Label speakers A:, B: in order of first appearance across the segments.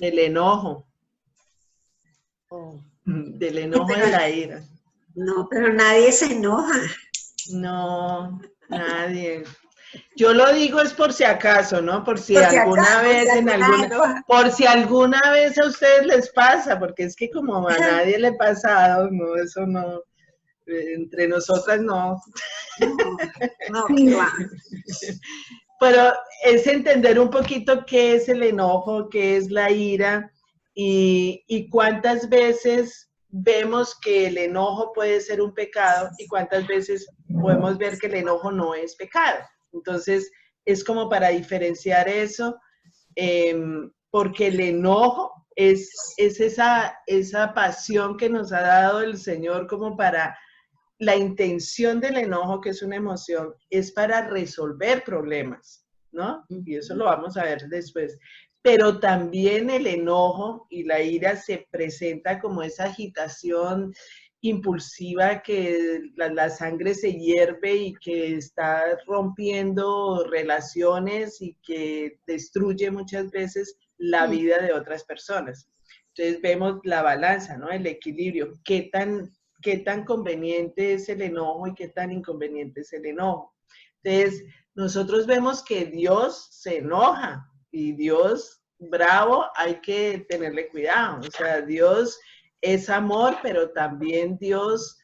A: Del enojo.
B: Oh.
A: Del enojo y la ira.
B: No, pero nadie se enoja.
A: No, nadie. Yo lo digo es por si acaso, ¿no? Por si
B: Por si
A: alguna
B: acaso,
A: vez, por si alguna vez a ustedes les pasa, porque es que como a nadie le ha pasado, no, eso no, entre nosotras no.
B: No, qué va.
A: Pero es entender un poquito qué es el enojo, qué es la ira y cuántas veces vemos que el enojo puede ser un pecado y cuántas veces podemos ver que el enojo no es pecado. Entonces, es como para diferenciar eso, porque el enojo es esa pasión que nos ha dado el Señor como para... La intención del enojo, que es una emoción, es para resolver problemas, ¿no? Y eso lo vamos a ver después. Pero también el enojo y la ira se presenta como esa agitación impulsiva que la sangre se hierve y que está rompiendo relaciones y que destruye muchas veces la vida de otras personas. Entonces vemos la balanza, ¿no? El equilibrio. ¿Qué tan conveniente es el enojo y qué tan inconveniente es el enojo? Entonces, nosotros vemos que Dios se enoja y Dios bravo hay que tenerle cuidado. O sea, Dios es amor, pero también Dios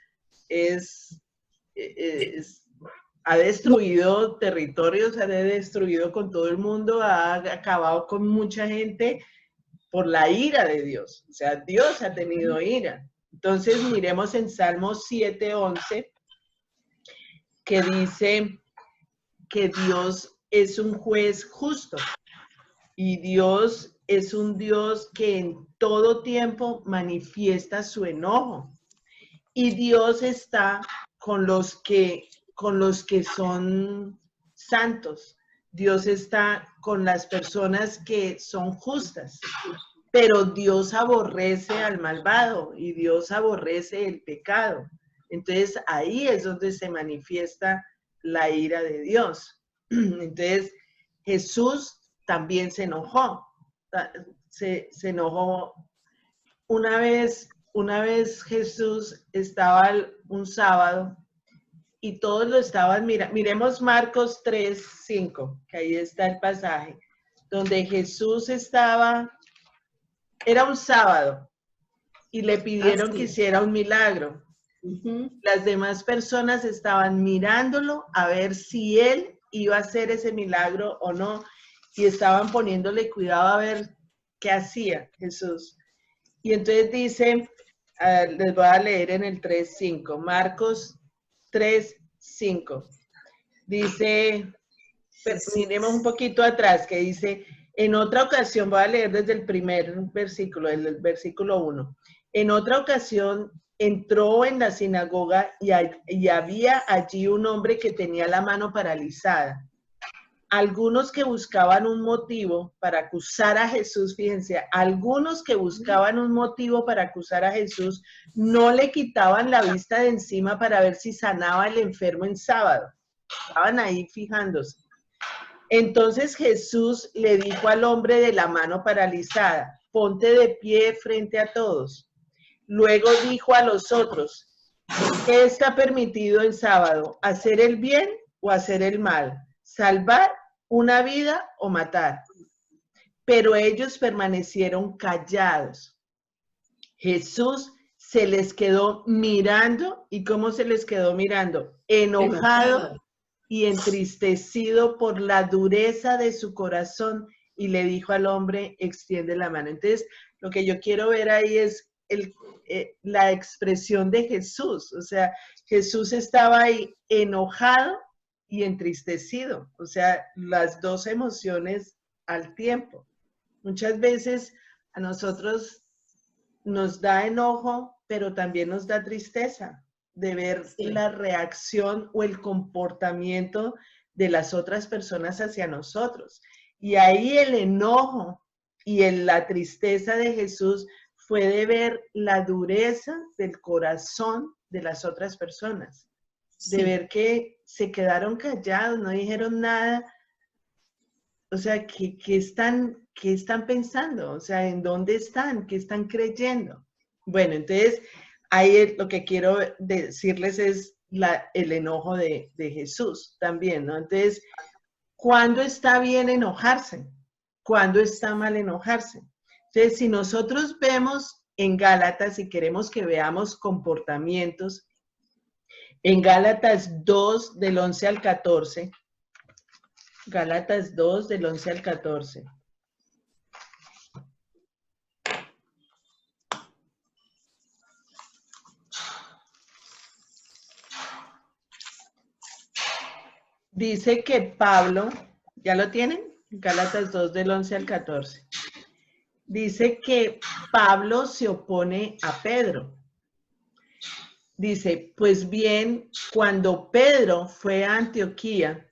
A: ha destruido territorios, ha destruido con todo el mundo, ha acabado con mucha gente por la ira de Dios. O sea, Dios ha tenido ira. Entonces, miremos en Salmos 7:11, que dice que Dios es un juez justo y Dios es un Dios que en todo tiempo manifiesta su enojo. Y Dios está con los que son santos. Dios está con las personas que son justas. Pero Dios aborrece al malvado y Dios aborrece el pecado. Entonces ahí es donde se manifiesta la ira de Dios. Entonces Jesús también se enojó. Se enojó. Una vez Jesús estaba un sábado y todos lo estaban mirando. Miremos Marcos 3:5, que ahí está el pasaje, donde Jesús estaba. Era un sábado y le pidieron que hiciera un milagro. Las demás personas estaban mirándolo a ver si él iba a hacer ese milagro o no, y estaban poniéndole cuidado a ver qué hacía Jesús. Y entonces dice, les voy a leer en el 3:5, Marcos 3:5. Dice, miremos un poquito atrás, que dice, en otra ocasión, voy a leer desde el primer versículo, el versículo 1. En otra ocasión entró en la sinagoga y había allí un hombre que tenía la mano paralizada. Algunos que buscaban un motivo para acusar a Jesús, fíjense, algunos que buscaban un motivo para acusar a Jesús no le quitaban la vista de encima para ver si sanaba el enfermo en sábado. Estaban ahí fijándose. Entonces Jesús le dijo al hombre de la mano paralizada, ponte de pie frente a todos. Luego dijo a los otros, ¿qué está permitido en sábado? ¿Hacer el bien o hacer el mal? ¿Salvar una vida o matar? Pero ellos permanecieron callados. Jesús se les quedó mirando, ¿y cómo se les quedó mirando? Enojado y entristecido por la dureza de su corazón, y le dijo al hombre, extiende la mano. Entonces, lo que yo quiero ver ahí es la expresión de Jesús. O sea, Jesús estaba ahí enojado y entristecido. O sea, las dos emociones al tiempo. Muchas veces a nosotros nos da enojo, pero también nos da tristeza de ver la reacción o el comportamiento de las otras personas hacia nosotros. Y ahí el enojo y la tristeza de Jesús fue de ver la dureza del corazón de las otras personas, de ver que se quedaron callados, no dijeron nada. O sea, ¿qué ¿qué están pensando? O sea, ¿en dónde están? ¿Qué están creyendo? Bueno, entonces, ahí lo que quiero decirles es el enojo de Jesús también, ¿no? Entonces, ¿cuándo está bien enojarse? ¿Cuándo está mal enojarse? Entonces, si nosotros vemos en Gálatas y queremos que veamos comportamientos, en Gálatas 2, del 11 al 14, Gálatas 2, del 11 al 14. Dice que Pablo, ¿ya lo tienen? Gálatas 2 del 11 al 14. Dice que Pablo se opone a Pedro. Dice, pues bien, cuando Pedro fue a Antioquía,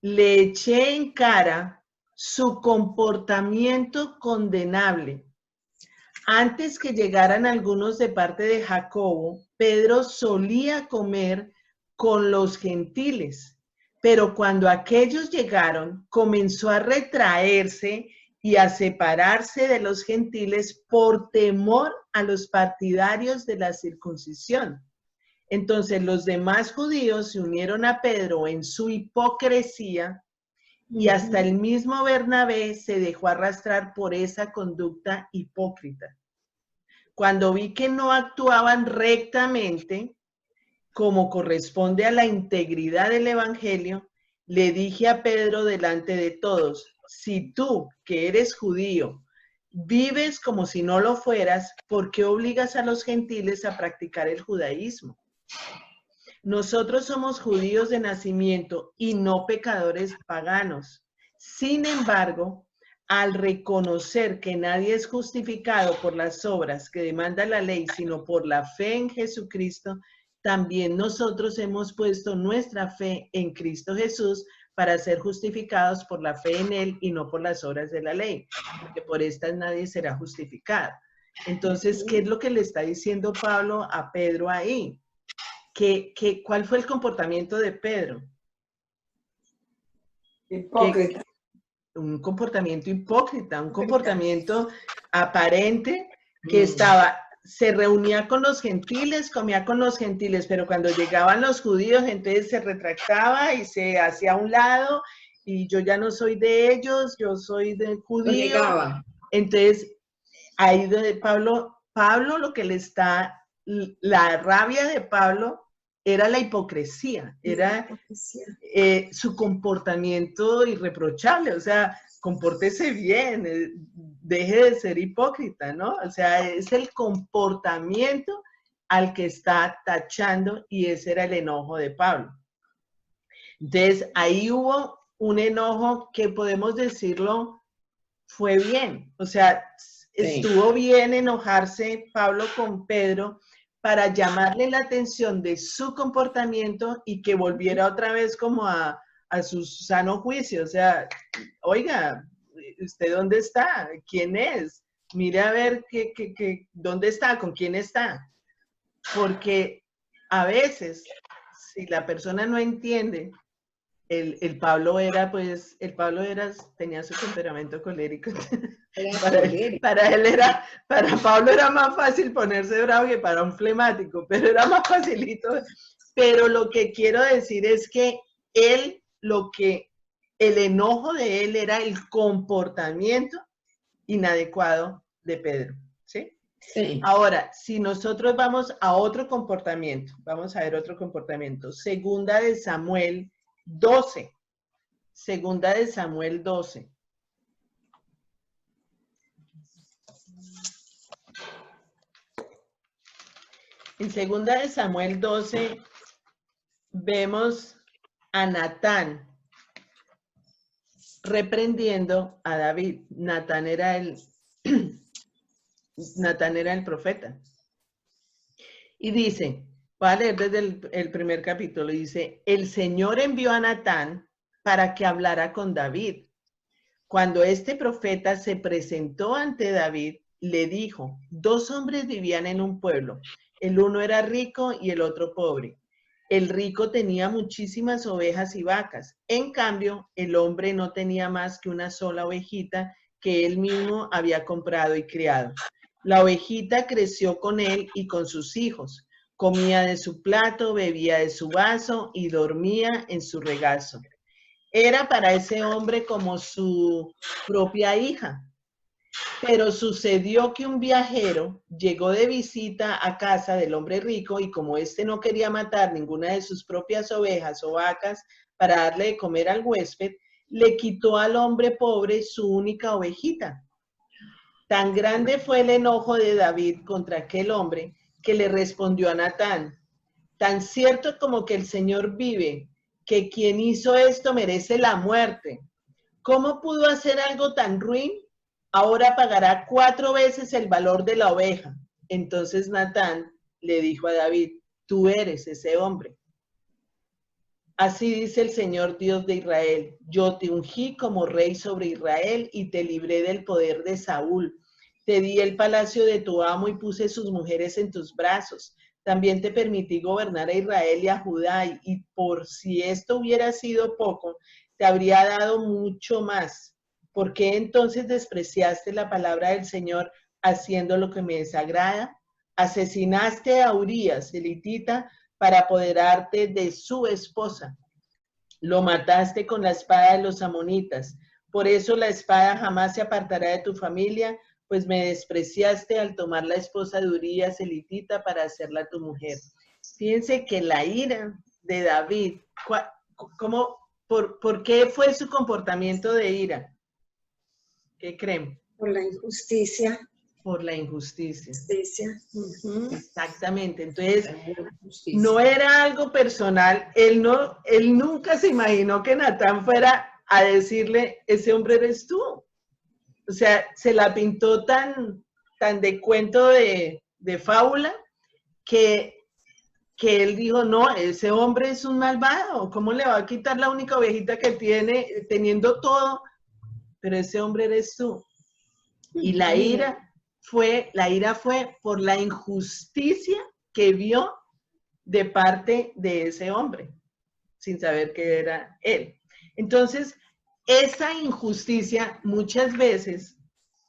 A: le eché en cara su comportamiento condenable. Antes que llegaran algunos de parte de Jacobo, Pedro solía comer con los gentiles. Pero cuando aquellos llegaron, comenzó a retraerse y a separarse de los gentiles por temor a los partidarios de la circuncisión. Entonces los demás judíos se unieron a Pedro en su hipocresía y hasta el mismo Bernabé se dejó arrastrar por esa conducta hipócrita. Cuando vi que no actuaban rectamente, como corresponde a la integridad del Evangelio, le dije a Pedro delante de todos, si tú, que eres judío, vives como si no lo fueras, ¿por qué obligas a los gentiles a practicar el judaísmo? Nosotros somos judíos de nacimiento y no pecadores paganos. Sin embargo, al reconocer que nadie es justificado por las obras que demanda la ley, sino por la fe en Jesucristo, también nosotros hemos puesto nuestra fe en Cristo Jesús para ser justificados por la fe en Él y no por las obras de la ley, porque por estas nadie será justificado. Entonces, ¿qué es lo que le está diciendo Pablo a Pedro ahí? ¿Cuál fue el comportamiento de Pedro?
B: Hipócrita.
A: Un comportamiento hipócrita, un comportamiento aparente que se reunía con los gentiles, comía con los gentiles, pero cuando llegaban los judíos, entonces se retractaba y se hacía a un lado, y yo ya no soy de ellos, yo soy de judío. Entonces, ahí de Pablo lo que le está, la rabia de Pablo era la hipocresía, era su comportamiento irreprochable, o sea, compórtese bien, deje de ser hipócrita, ¿no? O sea, es el comportamiento al que está tachando y ese era el enojo de Pablo. Entonces, ahí hubo un enojo que podemos decirlo fue bien, o sea, estuvo bien enojarse Pablo con Pedro para llamarle la atención de su comportamiento y que volviera otra vez como a su sano juicio. O sea, oiga, ¿usted dónde está? ¿Quién es? Mire a ver dónde está, con quién está. Porque a veces, si la persona no entiende, el Pablo tenía su temperamento colérico. Para Pablo era más fácil ponerse bravo que para un flemático, pero era más facilito. Pero lo que quiero decir es que el enojo de él era el comportamiento inadecuado de Pedro, ¿sí? Sí. Ahora, si nosotros vamos a otro comportamiento, vamos a ver otro comportamiento. Segunda de Samuel 12. Segunda de Samuel 12. En segunda de Samuel 12 vemos a Natán reprendiendo a David. Natán era el profeta. Y dice, voy a leer desde el primer capítulo, dice, el Señor envió a Natán para que hablara con David. Cuando este profeta se presentó ante David, le dijo, 2 hombres vivían en un pueblo, el uno era rico y el otro pobre. El rico tenía muchísimas ovejas y vacas, en cambio, el hombre no tenía más que una sola ovejita que él mismo había comprado y criado. La ovejita creció con él y con sus hijos. Comía de su plato, bebía de su vaso y dormía en su regazo. Era para ese hombre como su propia hija. Pero sucedió que un viajero llegó de visita a casa del hombre rico y como éste no quería matar ninguna de sus propias ovejas o vacas para darle de comer al huésped, le quitó al hombre pobre su única ovejita. Tan grande fue el enojo de David contra aquel hombre que le respondió a Natán: tan cierto como que el Señor vive, que quien hizo esto merece la muerte. ¿Cómo pudo hacer algo tan ruin? Ahora pagará 4 veces el valor de la oveja. Entonces Natán le dijo a David: tú eres ese hombre. Así dice el Señor Dios de Israel: yo te ungí como rey sobre Israel y te libré del poder de Saúl. Te di el palacio de tu amo y puse sus mujeres en tus brazos. También te permití gobernar a Israel y a Judá, y por si esto hubiera sido poco, te habría dado mucho más. ¿Por qué entonces despreciaste la palabra del Señor haciendo lo que me desagrada? Asesinaste a Urías, el hitita, para apoderarte de su esposa. Lo mataste con la espada de los amonitas. Por eso la espada jamás se apartará de tu familia, pues me despreciaste al tomar la esposa de Urías el hitita para hacerla tu mujer. Fíjense que la ira de David, ¿por qué fue su comportamiento de ira? ¿Qué creen?
B: Por la injusticia.
A: Por la injusticia. Exactamente. Entonces, no era algo personal. Él nunca se imaginó que Natán fuera a decirle: ese hombre eres tú. O sea, se la pintó tan de cuento de fábula que él dijo: no, ese hombre es un malvado. ¿Cómo le va a quitar la única ovejita que tiene, teniendo todo? Pero ese hombre eres tú. Y la ira fue por la injusticia que vio de parte de ese hombre, sin saber que era él. Entonces, esa injusticia muchas veces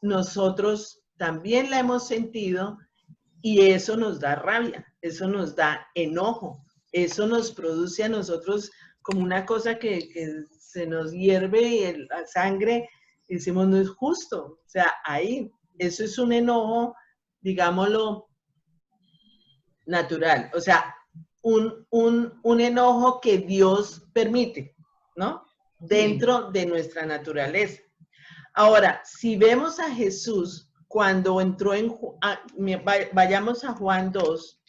A: nosotros también la hemos sentido y eso nos da rabia, eso nos da enojo, eso nos produce a nosotros como una cosa que se nos hierve la sangre. Decimos: no es justo. O sea, ahí, eso es un enojo, digámoslo, natural. O sea, un enojo que Dios permite, ¿no? Dentro de nuestra naturaleza. Ahora, si vemos a Jesús cuando entró vayamos a Juan 2.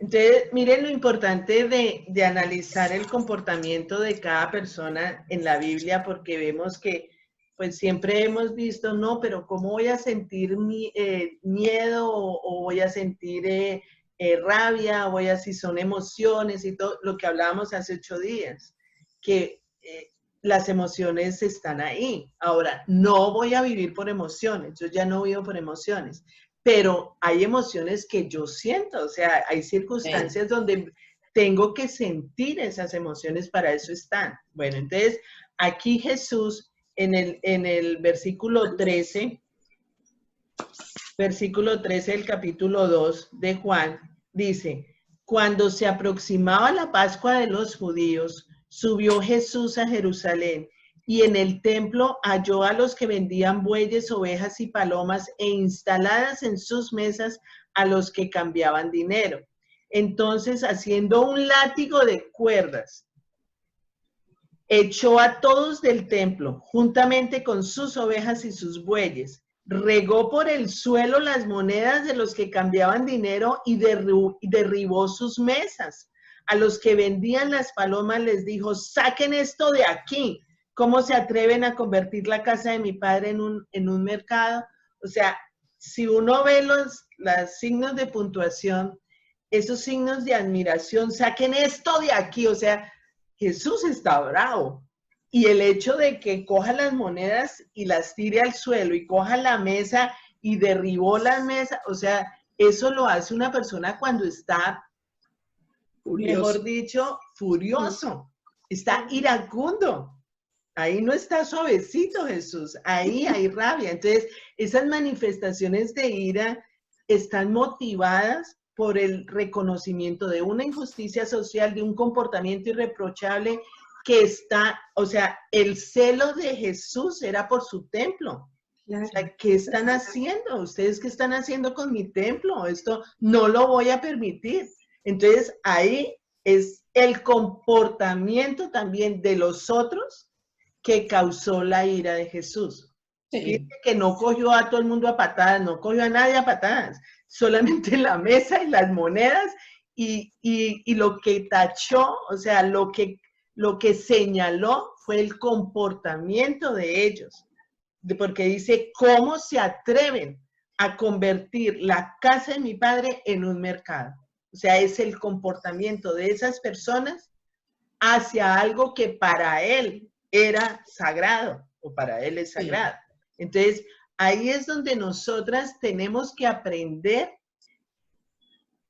A: Entonces, miren lo importante de analizar el comportamiento de cada persona en la Biblia, porque vemos que pues siempre hemos visto: no, pero ¿cómo voy a sentir miedo o voy a sentir rabia, si son emociones y todo lo que hablábamos hace 8 días? Que las emociones están ahí. Ahora, no voy a vivir por emociones, yo ya no vivo por emociones. Pero hay emociones que yo siento, o sea, hay circunstancias donde tengo que sentir esas emociones, para eso están. Bueno, entonces, aquí Jesús, en el versículo 13 del capítulo 2 de Juan, dice: cuando se aproximaba la Pascua de los judíos, subió Jesús a Jerusalén, y en el templo halló a los que vendían bueyes, ovejas y palomas, e instaladas en sus mesas a los que cambiaban dinero. Entonces, haciendo un látigo de cuerdas, echó a todos del templo, juntamente con sus ovejas y sus bueyes. Regó por el suelo las monedas de los que cambiaban dinero y derribó sus mesas. A los que vendían las palomas les dijo: saquen esto de aquí. ¿Cómo se atreven a convertir la casa de mi padre en un mercado? O sea, si uno ve los signos de puntuación, esos signos de admiración: saquen esto de aquí. O sea, Jesús está bravo. Y el hecho de que coja las monedas y las tire al suelo y coja la mesa y derribó la mesa, o sea, eso lo hace una persona cuando está, mejor dicho, furioso. está iracundo. Ahí no está suavecito Jesús, ahí hay rabia. Entonces, esas manifestaciones de ira están motivadas por el reconocimiento de una injusticia social, de un comportamiento irreprochable que está, o sea, el celo de Jesús era por su templo. O sea, ¿qué están haciendo? ¿Ustedes qué están haciendo con mi templo? Esto no lo voy a permitir. Entonces, ahí es el comportamiento también de los otros que causó la ira de Jesús. Sí. Fíjense que no cogió a todo el mundo a patadas, no cogió a nadie a patadas, solamente la mesa y las monedas y lo que tachó, o sea, lo que señaló fue el comportamiento de ellos. Porque dice, ¿cómo se atreven a convertir la casa de mi padre en un mercado? O sea, es el comportamiento de esas personas hacia algo que para él era sagrado, o para él es sagrado. Entonces, ahí es donde nosotras tenemos que aprender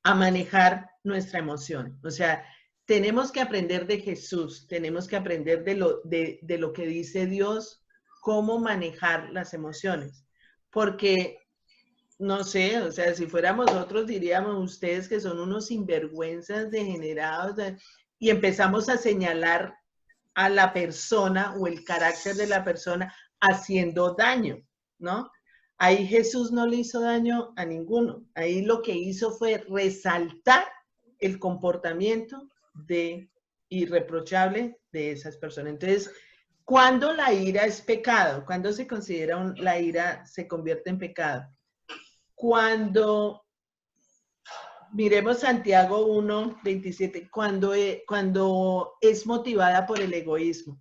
A: a manejar nuestra emoción. O sea, tenemos que aprender de Jesús, tenemos que aprender de lo que dice Dios, cómo manejar las emociones. Porque, no sé, o sea, si fuéramos nosotros diríamos ustedes que son unos sinvergüenzas degenerados y empezamos a señalar a la persona o el carácter de la persona haciendo daño, ¿no? Ahí Jesús no le hizo daño a ninguno. Ahí lo que hizo fue resaltar el comportamiento irreprochable de esas personas. Entonces, ¿cuándo la ira es pecado? ¿Cuándo se considera la ira se convierte en pecado? Cuando, miremos Santiago 1:27, cuando es motivada por el egoísmo.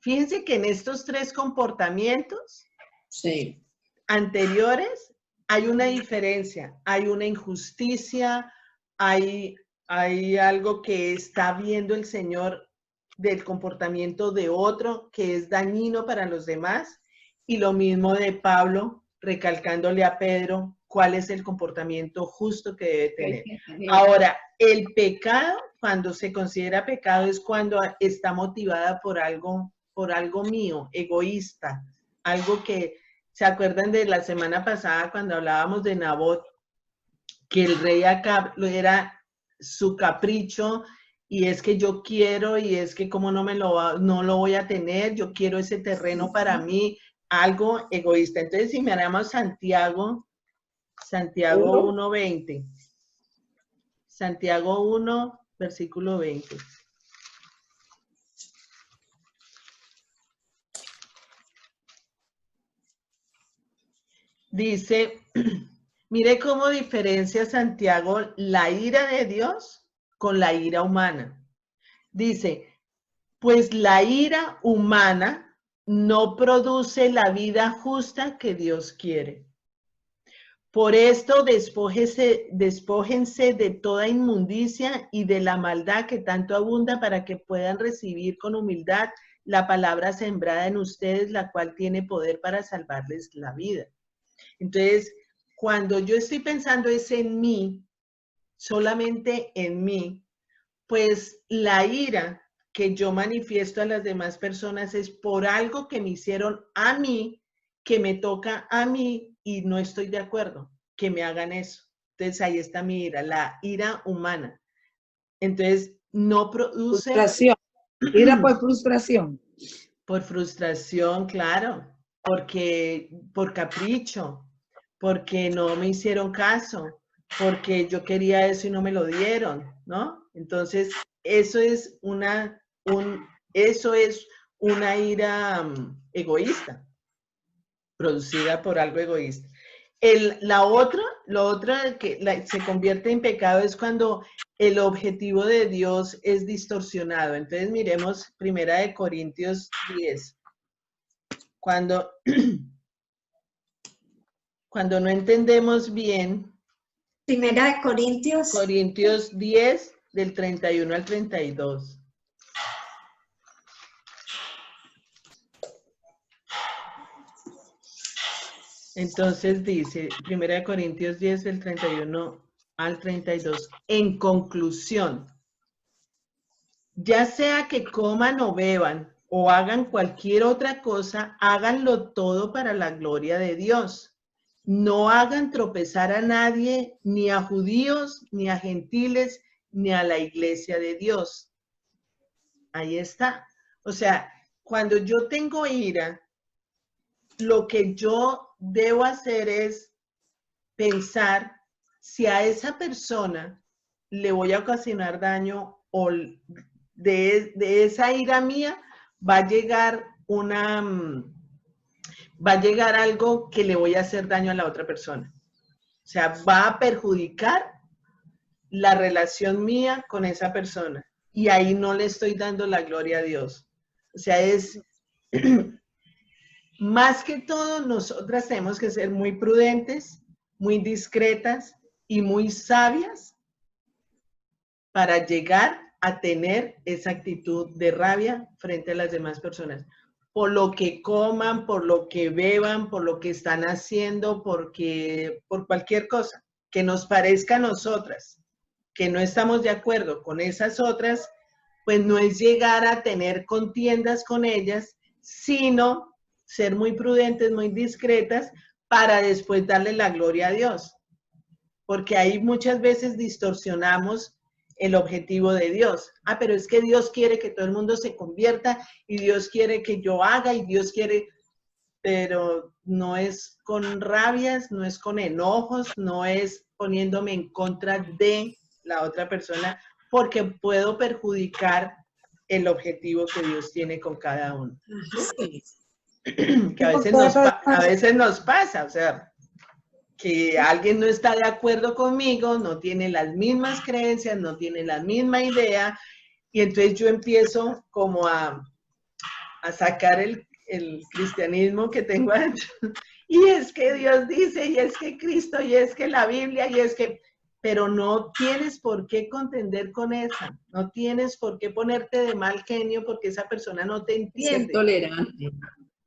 A: Fíjense que en estos tres comportamientos anteriores hay una diferencia, hay una injusticia, hay algo que está viendo el Señor del comportamiento de otro que es dañino para los demás, y lo mismo de Pablo recalcándole a Pedro cuál es el comportamiento justo que debe tener. Ahora, el pecado, cuando se considera pecado, es cuando está motivada por algo mío, egoísta, algo que, ¿se acuerdan de la semana pasada cuando hablábamos de Nabot? Que el rey Acab era su capricho, y es que yo quiero, y es que como no lo voy a tener, yo quiero ese terreno para mí, algo egoísta. Entonces, si miramos Santiago 1:20. Santiago 1, versículo 20. Dice, mire cómo diferencia Santiago la ira de Dios con la ira humana. Dice, pues la ira humana no produce la vida justa que Dios quiere. Por esto despójense de toda inmundicia y de la maldad que tanto abunda, para que puedan recibir con humildad la palabra sembrada en ustedes, la cual tiene poder para salvarles la vida. Entonces, cuando yo estoy pensando es en mí, solamente en mí, pues la ira que yo manifiesto a las demás personas es por algo que me hicieron a mí, que me toca a mí y no estoy de acuerdo que me hagan eso. Entonces ahí está mi ira, la ira humana. Entonces no produce...
C: Frustración. Ira por frustración.
A: Por frustración, claro, porque por capricho, porque no me hicieron caso, porque yo quería eso y no me lo dieron, ¿no? Entonces, eso es una ira egoísta, producida por algo egoísta. Lo otro que se convierte en pecado es cuando el objetivo de Dios es distorsionado. Entonces miremos 1 Corintios 10. Cuando no entendemos bien.
B: 1 Corintios.
A: Corintios 10, del 31 al 32. Entonces dice, 1 Corintios 10, del 31 al 32. En conclusión, ya sea que coman o beban o hagan cualquier otra cosa, háganlo todo para la gloria de Dios. No hagan tropezar a nadie, ni a judíos, ni a gentiles, ni a la iglesia de Dios. Ahí está. O sea, cuando yo tengo ira, lo que yo debo hacer es pensar si a esa persona le voy a ocasionar daño o de esa ira mía va a llegar va a llegar algo que le voy a hacer daño a la otra persona. O sea, va a perjudicar la relación mía con esa persona. Y ahí no le estoy dando la gloria a Dios. O sea, es más que todo, nosotras tenemos que ser muy prudentes, muy discretas y muy sabias para llegar a tener esa actitud de rabia frente a las demás personas. Por lo que coman, por lo que beban, por lo que están haciendo, por cualquier cosa que nos parezca a nosotras, que no estamos de acuerdo con esas otras, pues no es llegar a tener contiendas con ellas, sino ser muy prudentes, muy discretas, para después darle la gloria a Dios. Porque ahí muchas veces distorsionamos el objetivo de Dios. Ah, pero es que Dios quiere que todo el mundo se convierta y Dios quiere que yo haga y Dios quiere, pero no es con rabias, no es con enojos, no es poniéndome en contra de la otra persona, porque puedo perjudicar el objetivo que Dios tiene con cada uno.
B: Sí.
A: Que a veces nos pasa, o sea, que alguien no está de acuerdo conmigo, no tiene las mismas creencias, no tiene la misma idea, y entonces yo empiezo como a sacar el cristianismo que tengo adentro. Y es que Dios dice, y es que Cristo, y es que la Biblia, y es que... Pero no tienes por qué contender con esa, no tienes por qué ponerte de mal genio porque esa persona no te entiende.
C: Ser tolerante.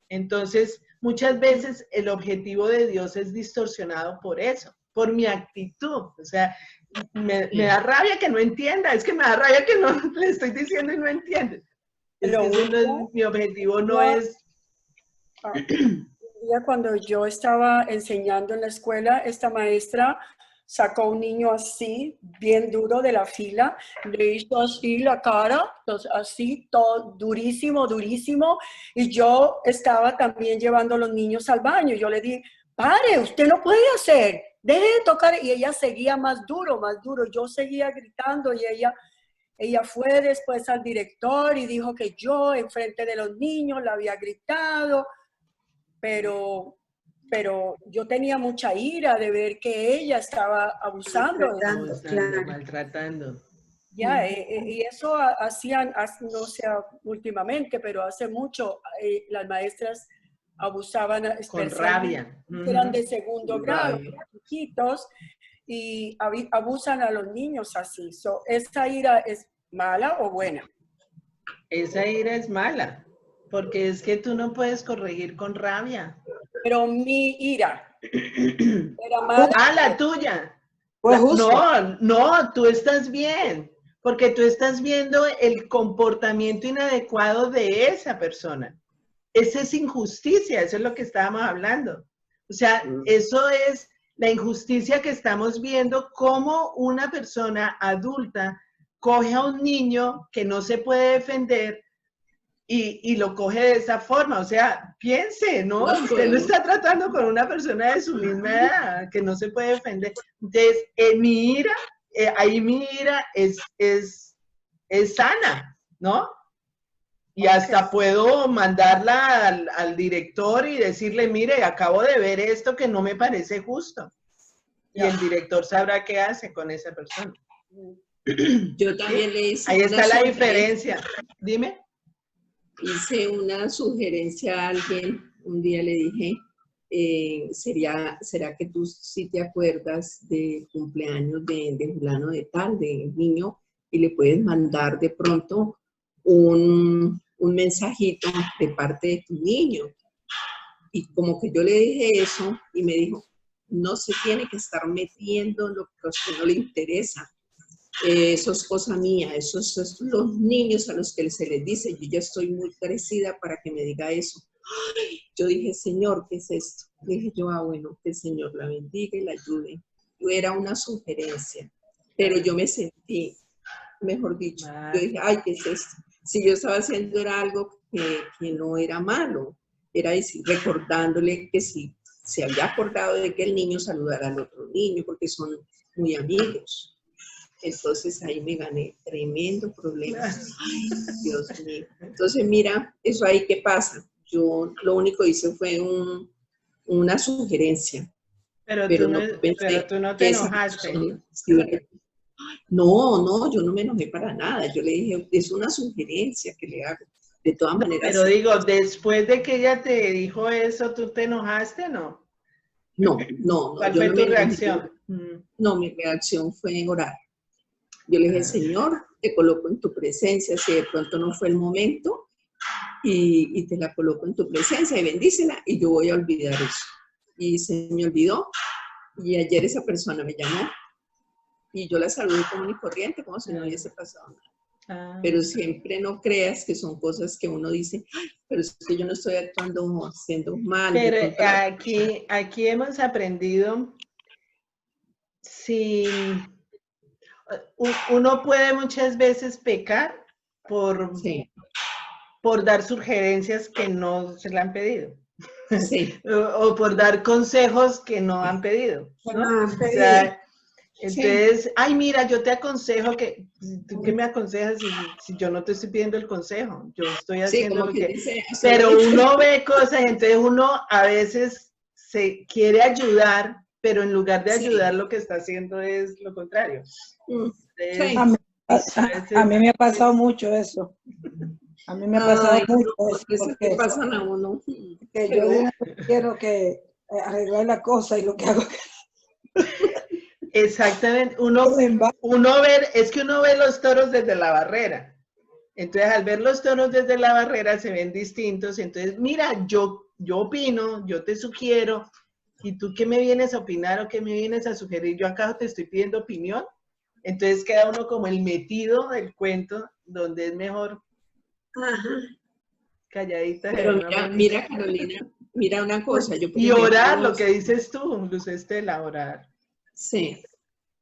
A: Entonces, muchas veces el objetivo de Dios es distorsionado por eso, por mi actitud. O sea, me da rabia que no entienda, es que me da rabia que no le estoy diciendo y no entiende. Es que ese no es, mi objetivo no es...
D: Cuando yo estaba enseñando en la escuela, esta maestra sacó un niño así, bien duro de la fila, le hizo así la cara, así, todo durísimo, durísimo, y yo estaba también llevando a los niños al baño. Yo le dije, pare, usted no puede hacer, deje de tocar, y ella seguía más duro, yo seguía gritando, y ella fue después al director y dijo que yo, enfrente de los niños, la había gritado, pero yo tenía mucha ira de ver que ella estaba abusando.
A: Maltratando.
D: Ya, y eso hacían, no sé últimamente, pero hace mucho las maestras abusaban
A: con rabia.
D: Eran de segundo grado, chiquitos, y abusan a los niños así. ¿Esa ira es mala o buena?
A: Esa ira es mala, porque es que tú no puedes corregir con rabia.
D: Pero mi ira
A: era mala. Ah, la tuya.
C: Pues justo.
A: No, tú estás bien, porque tú estás viendo el comportamiento inadecuado de esa persona. Esa es injusticia, eso es lo que estábamos hablando. O sea, eso es la injusticia que estamos viendo, cómo una persona adulta coge a un niño que no se puede defender y lo coge de esa forma. O sea, piense, ¿no? Usted no está tratando con una persona de su misma edad que no se puede defender. Entonces, mi ira, ahí mi ira es sana, ¿no? Y hasta puedo mandarla al director y decirle, mire, acabo de ver esto que no me parece justo. Y el director sabrá qué hace con esa persona.
C: Yo también le hice.
A: Ahí está la diferencia. Dime.
C: Hice una sugerencia a alguien, un día le dije, ¿será que tú sí te acuerdas del cumpleaños de fulano de tal, de niño, y le puedes mandar de pronto un mensajito de parte de tu niño? Y como que yo le dije eso y me dijo, no se tiene que estar metiendo en lo que a usted no le interesa. eso es cosa mía, esos los niños a los que se les dice, yo ya estoy muy crecida para que me diga eso. Ay, yo dije, Señor, ¿qué es esto? Dije yo, bueno, que el Señor la bendiga y la ayude. Yo era una sugerencia, pero yo me sentí, mejor dicho, yo dije, ay, ¿qué es esto? Si yo estaba haciendo era algo que no era malo, era decir, recordándole que sí, se había acordado de que el niño saludara al otro niño, porque son muy amigos. Entonces ahí me gané tremendo problema. Ay, Dios mío. Entonces mira, eso ahí qué pasa. Yo lo único que hice fue una sugerencia,
A: Pero
C: pero
A: tú no,
C: no pensé
A: pero tú no te
C: que esa
A: enojaste.
C: persona se iba a- No, yo no me enojé para nada. Yo le dije, es una sugerencia que le hago. De todas maneras,
A: Pero digo, después de que ella te dijo eso, ¿tú te enojaste, no?
C: no,
A: ¿Cuál
C: yo
A: fue
C: no
A: tu
C: me enojé.
A: reacción?
C: No, mi reacción fue orar. Yo le dije, Señor, te coloco en tu presencia, si de pronto no fue el momento, y te la coloco en tu presencia y bendícela, y yo voy a olvidar eso. Y se me olvidó, y ayer esa persona me llamó, y yo la saludé común y corriente, como si no hubiese pasado nada. Pero siempre no creas que son cosas que uno dice, "Ay, pero es que yo no estoy actuando, haciendo mal".
A: Pero aquí hemos aprendido, si uno puede muchas veces pecar
C: Sí,
A: por dar sugerencias que no se le han pedido.
C: sí.
A: O por dar consejos que no han pedido, ¿no?
B: No,
A: O sea,
C: Sí.
A: entonces, ay, mira, yo te aconsejo que, ¿tú qué me aconsejas si yo no te estoy pidiendo el consejo? Yo estoy
C: Sí,
A: haciendo
C: como
A: lo
C: que
A: que...
C: dice,
A: Pero uno ve cosas, entonces uno a veces se quiere ayudar, pero en lugar de
C: Sí.
A: ayudar lo que está haciendo es lo contrario. Entonces,
C: Sí.
E: A mí me ha pasado mucho eso. A mí me ha pasado
C: Ay,
E: mucho
C: no,
E: eso,
C: porque
E: porque
C: se pasan a uno.
E: que yo de una vez quiero que arreglar la cosa y lo que hago
A: exactamente, es que uno ve los toros desde la barrera. Entonces, al ver los toros desde la barrera se ven distintos. Entonces, mira, yo opino, yo te sugiero, ¿y tú qué me vienes a opinar o qué me vienes a sugerir? ¿Yo acaso te estoy pidiendo opinión? Entonces queda uno como el metido del cuento, donde es mejor calladita.
C: Pero mira, Carolina, mira una cosa. Yo, por
A: Y
C: ejemplo,
A: orar, lo que dices tú, Luz Estela, orar.
C: Sí.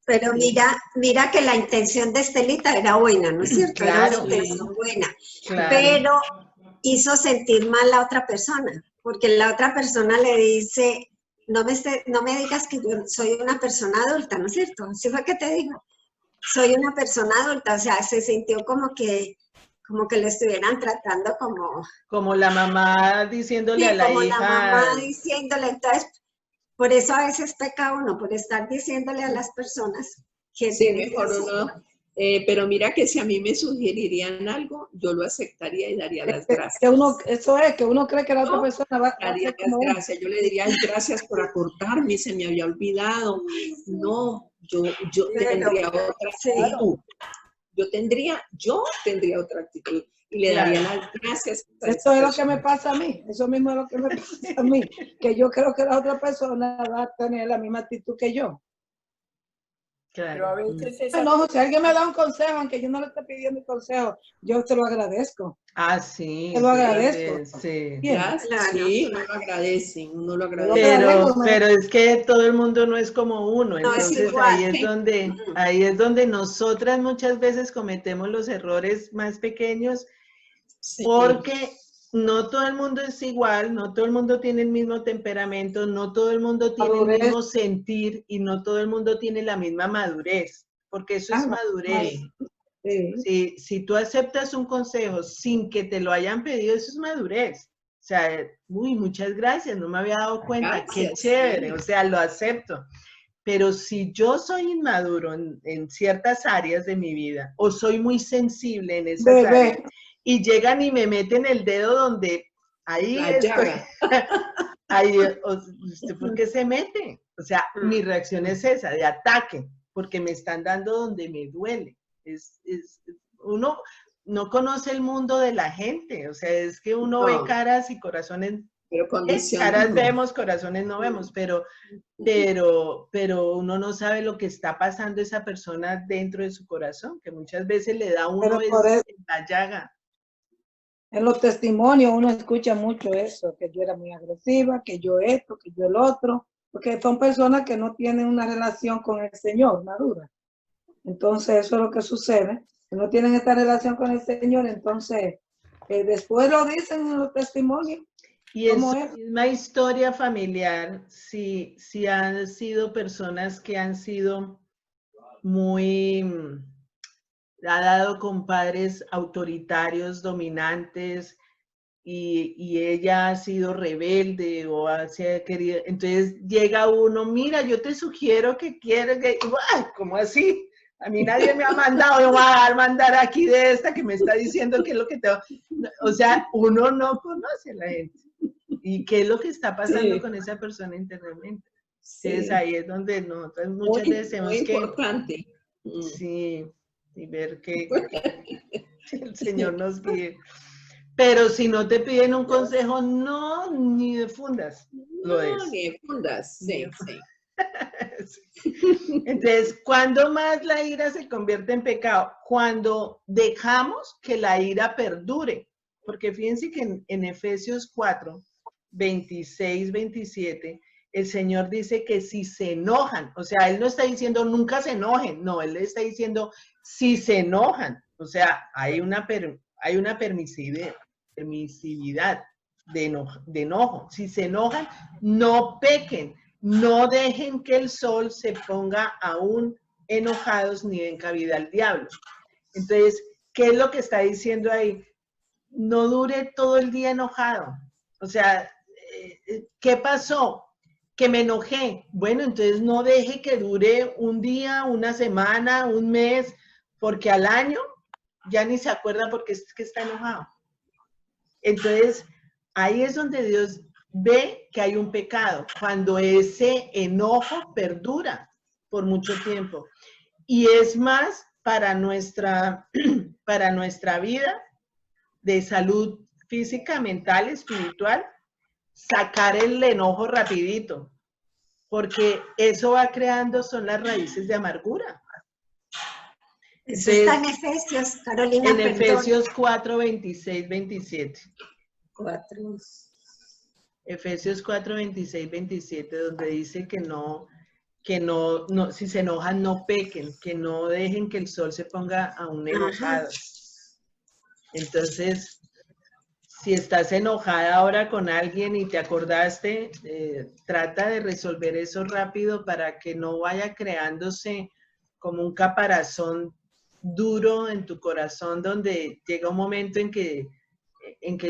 B: pero mira que la intención de Estelita era buena, ¿no es cierto?
A: Claro.
B: Era una intención buena,
A: Claro.
B: pero hizo sentir mal a la otra persona, porque la otra persona le dice, no me digas que yo soy una persona adulta, ¿no es cierto? Así fue que te dijo, soy una persona adulta, o sea, se sintió como que le estuvieran tratando
A: Como la mamá diciéndole a la
B: como
A: hija.
B: la mamá diciéndole, entonces, por eso a veces peca uno, por estar diciéndole a las personas que
C: Sí,
B: tienen
C: mejor
B: que
C: uno. Pero mira que si a mí me sugerirían algo, yo lo aceptaría y daría las gracias.
E: que uno cree que la otra persona va a
C: Daría
E: hacer
C: las
E: como uno.
C: gracias. Yo le diría, "Ay, gracias por acordarme, se me había olvidado". No, yo tendría otra actitud. Yo tendría otra actitud y le daría las gracias a
E: Eso
C: esa
E: es lo que
C: persona.
E: me pasa a mí, eso mismo es lo que me pasa a mí, que yo creo que la otra persona va a tener la misma actitud que yo.
D: Pero a veces esa
E: No, si alguien me da un consejo, aunque yo no le esté pidiendo un consejo, yo te lo agradezco.
A: Ah, sí.
E: Te lo
A: tú
E: agradezco.
A: también, sí.
E: Bien.
C: Sí, uno lo agradece.
A: Pero es que todo el mundo no es como uno,
B: No es
A: entonces
B: igual.
A: ahí es donde nosotras muchas veces cometemos los errores más pequeños,
C: Sí.
A: porque no todo el mundo es igual, no todo el mundo tiene el mismo temperamento, no todo el mundo tiene el mismo sentir y no todo el mundo tiene la misma madurez, porque eso es madurez. Si tú aceptas un consejo sin que te lo hayan pedido, eso es madurez. O sea, muchas gracias, no me había dado cuenta, qué chévere, o sea, lo acepto. Pero si yo soy inmaduro en ciertas áreas de mi vida, o soy muy sensible en esas áreas, y llegan y me meten el dedo donde ahí estoy, ahí, ¿por qué se mete? O sea, mi reacción es esa, de ataque, porque me están dando donde me duele. Uno no conoce el mundo de la gente, o sea, es que uno ve caras y corazones
C: Pero
A: caras vemos, corazones no vemos, pero uno no sabe lo que está pasando esa persona dentro de su corazón, que muchas veces le da a uno la llaga.
E: En los testimonios uno escucha mucho eso, que yo era muy agresiva, que yo esto, que yo el otro, porque son personas que no tienen una relación con el Señor madura. Entonces eso es lo que sucede, que no tienen esta relación con el Señor, entonces después lo dicen en los testimonios.
A: Y en su misma historia familiar, si han sido personas que han sido ha dado con padres autoritarios, dominantes, y ella ha sido rebelde o ha querido, entonces llega uno, mira, yo te sugiero que quieres, ¿cómo así? A mí nadie me ha mandado, yo voy a mandar aquí de esta que me está diciendo qué es lo que tengo. O sea, uno no conoce a la gente. ¿Y qué es lo que está pasando con esa persona internamente? Sí. Entonces ahí es donde nosotros muchas veces tenemos que...
C: importante.
A: Sí, y ver que el Señor nos guíe. Pero si no te piden un consejo, no, ni de fundas. Lo es.
C: No, ni de fundas, sí, sí.
A: Entonces, ¿cuándo más la ira se convierte en pecado? Cuando dejamos que la ira perdure. Porque fíjense que en Efesios 4, 26, 27, el Señor dice que si se enojan, o sea, Él no está diciendo nunca se enojen, no, Él está diciendo si se enojan, o sea, hay una permisividad de enojo. Si se enojan, no pequen, no dejen que el sol se ponga aún enojados ni den cabida al diablo. Entonces, ¿qué es lo que está diciendo ahí? No dure todo el día enojado. O sea, ¿qué pasó? Que me enojé. Bueno, entonces no deje que dure un día, una semana, un mes, porque al año ya ni se acuerda porque es que está enojado. Entonces, ahí es donde Dios ve que hay un pecado, cuando ese enojo perdura por mucho tiempo. Y es más para nuestra vida de salud física, mental, espiritual, sacar el enojo rapidito, porque eso va creando, son las raíces de amargura.
B: Eso está en Efesios, Carolina.
A: En Efesios 4, 26, 27.
B: 4.
A: Efesios 4, 26, 27, donde dice que no, si se enojan, no pequen, que no dejen que el sol se ponga aún enojado. Entonces, si estás enojada ahora con alguien y te acordaste, trata de resolver eso rápido para que no vaya creándose como un caparazón duro en tu corazón, donde llega un momento en que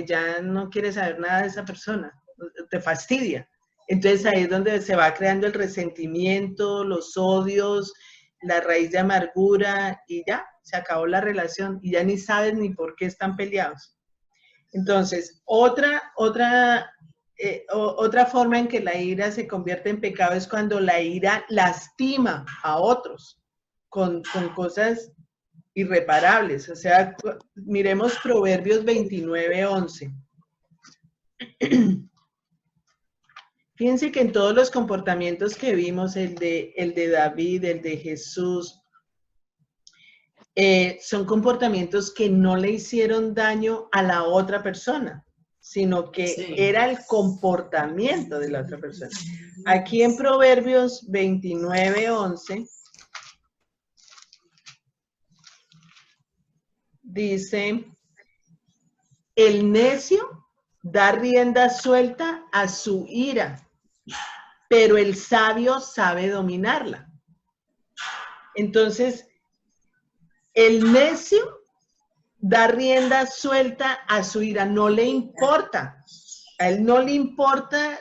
A: ya no quieres saber nada de esa persona, te fastidia. Entonces ahí es donde se va creando el resentimiento, los odios, la raíz de amargura, y ya, se acabó la relación y ya ni sabes ni por qué están peleados. Entonces, otra forma en que la ira se convierte en pecado es cuando la ira lastima a otros con cosas irreparables. O sea, miremos Proverbios 29, 11. Fíjense que en todos los comportamientos que vimos, el de David, el de Jesús, son comportamientos que no le hicieron daño a la otra persona, sino que era el comportamiento de la otra persona. Aquí en Proverbios 29, 11, dice, el necio da rienda suelta a su ira, pero el sabio sabe dominarla. Entonces, el necio da rienda suelta a su ira, no le importa. A él no le importa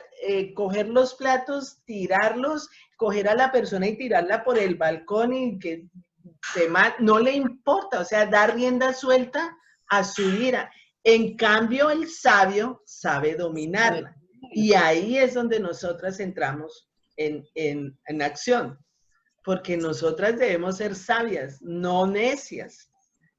A: coger los platos, tirarlos, coger a la persona y tirarla por el balcón y que se mate. No le importa, o sea, da rienda suelta a su ira. En cambio, el sabio sabe dominarla. Y ahí es donde nosotras entramos en acción. Porque nosotras debemos ser sabias, no necias.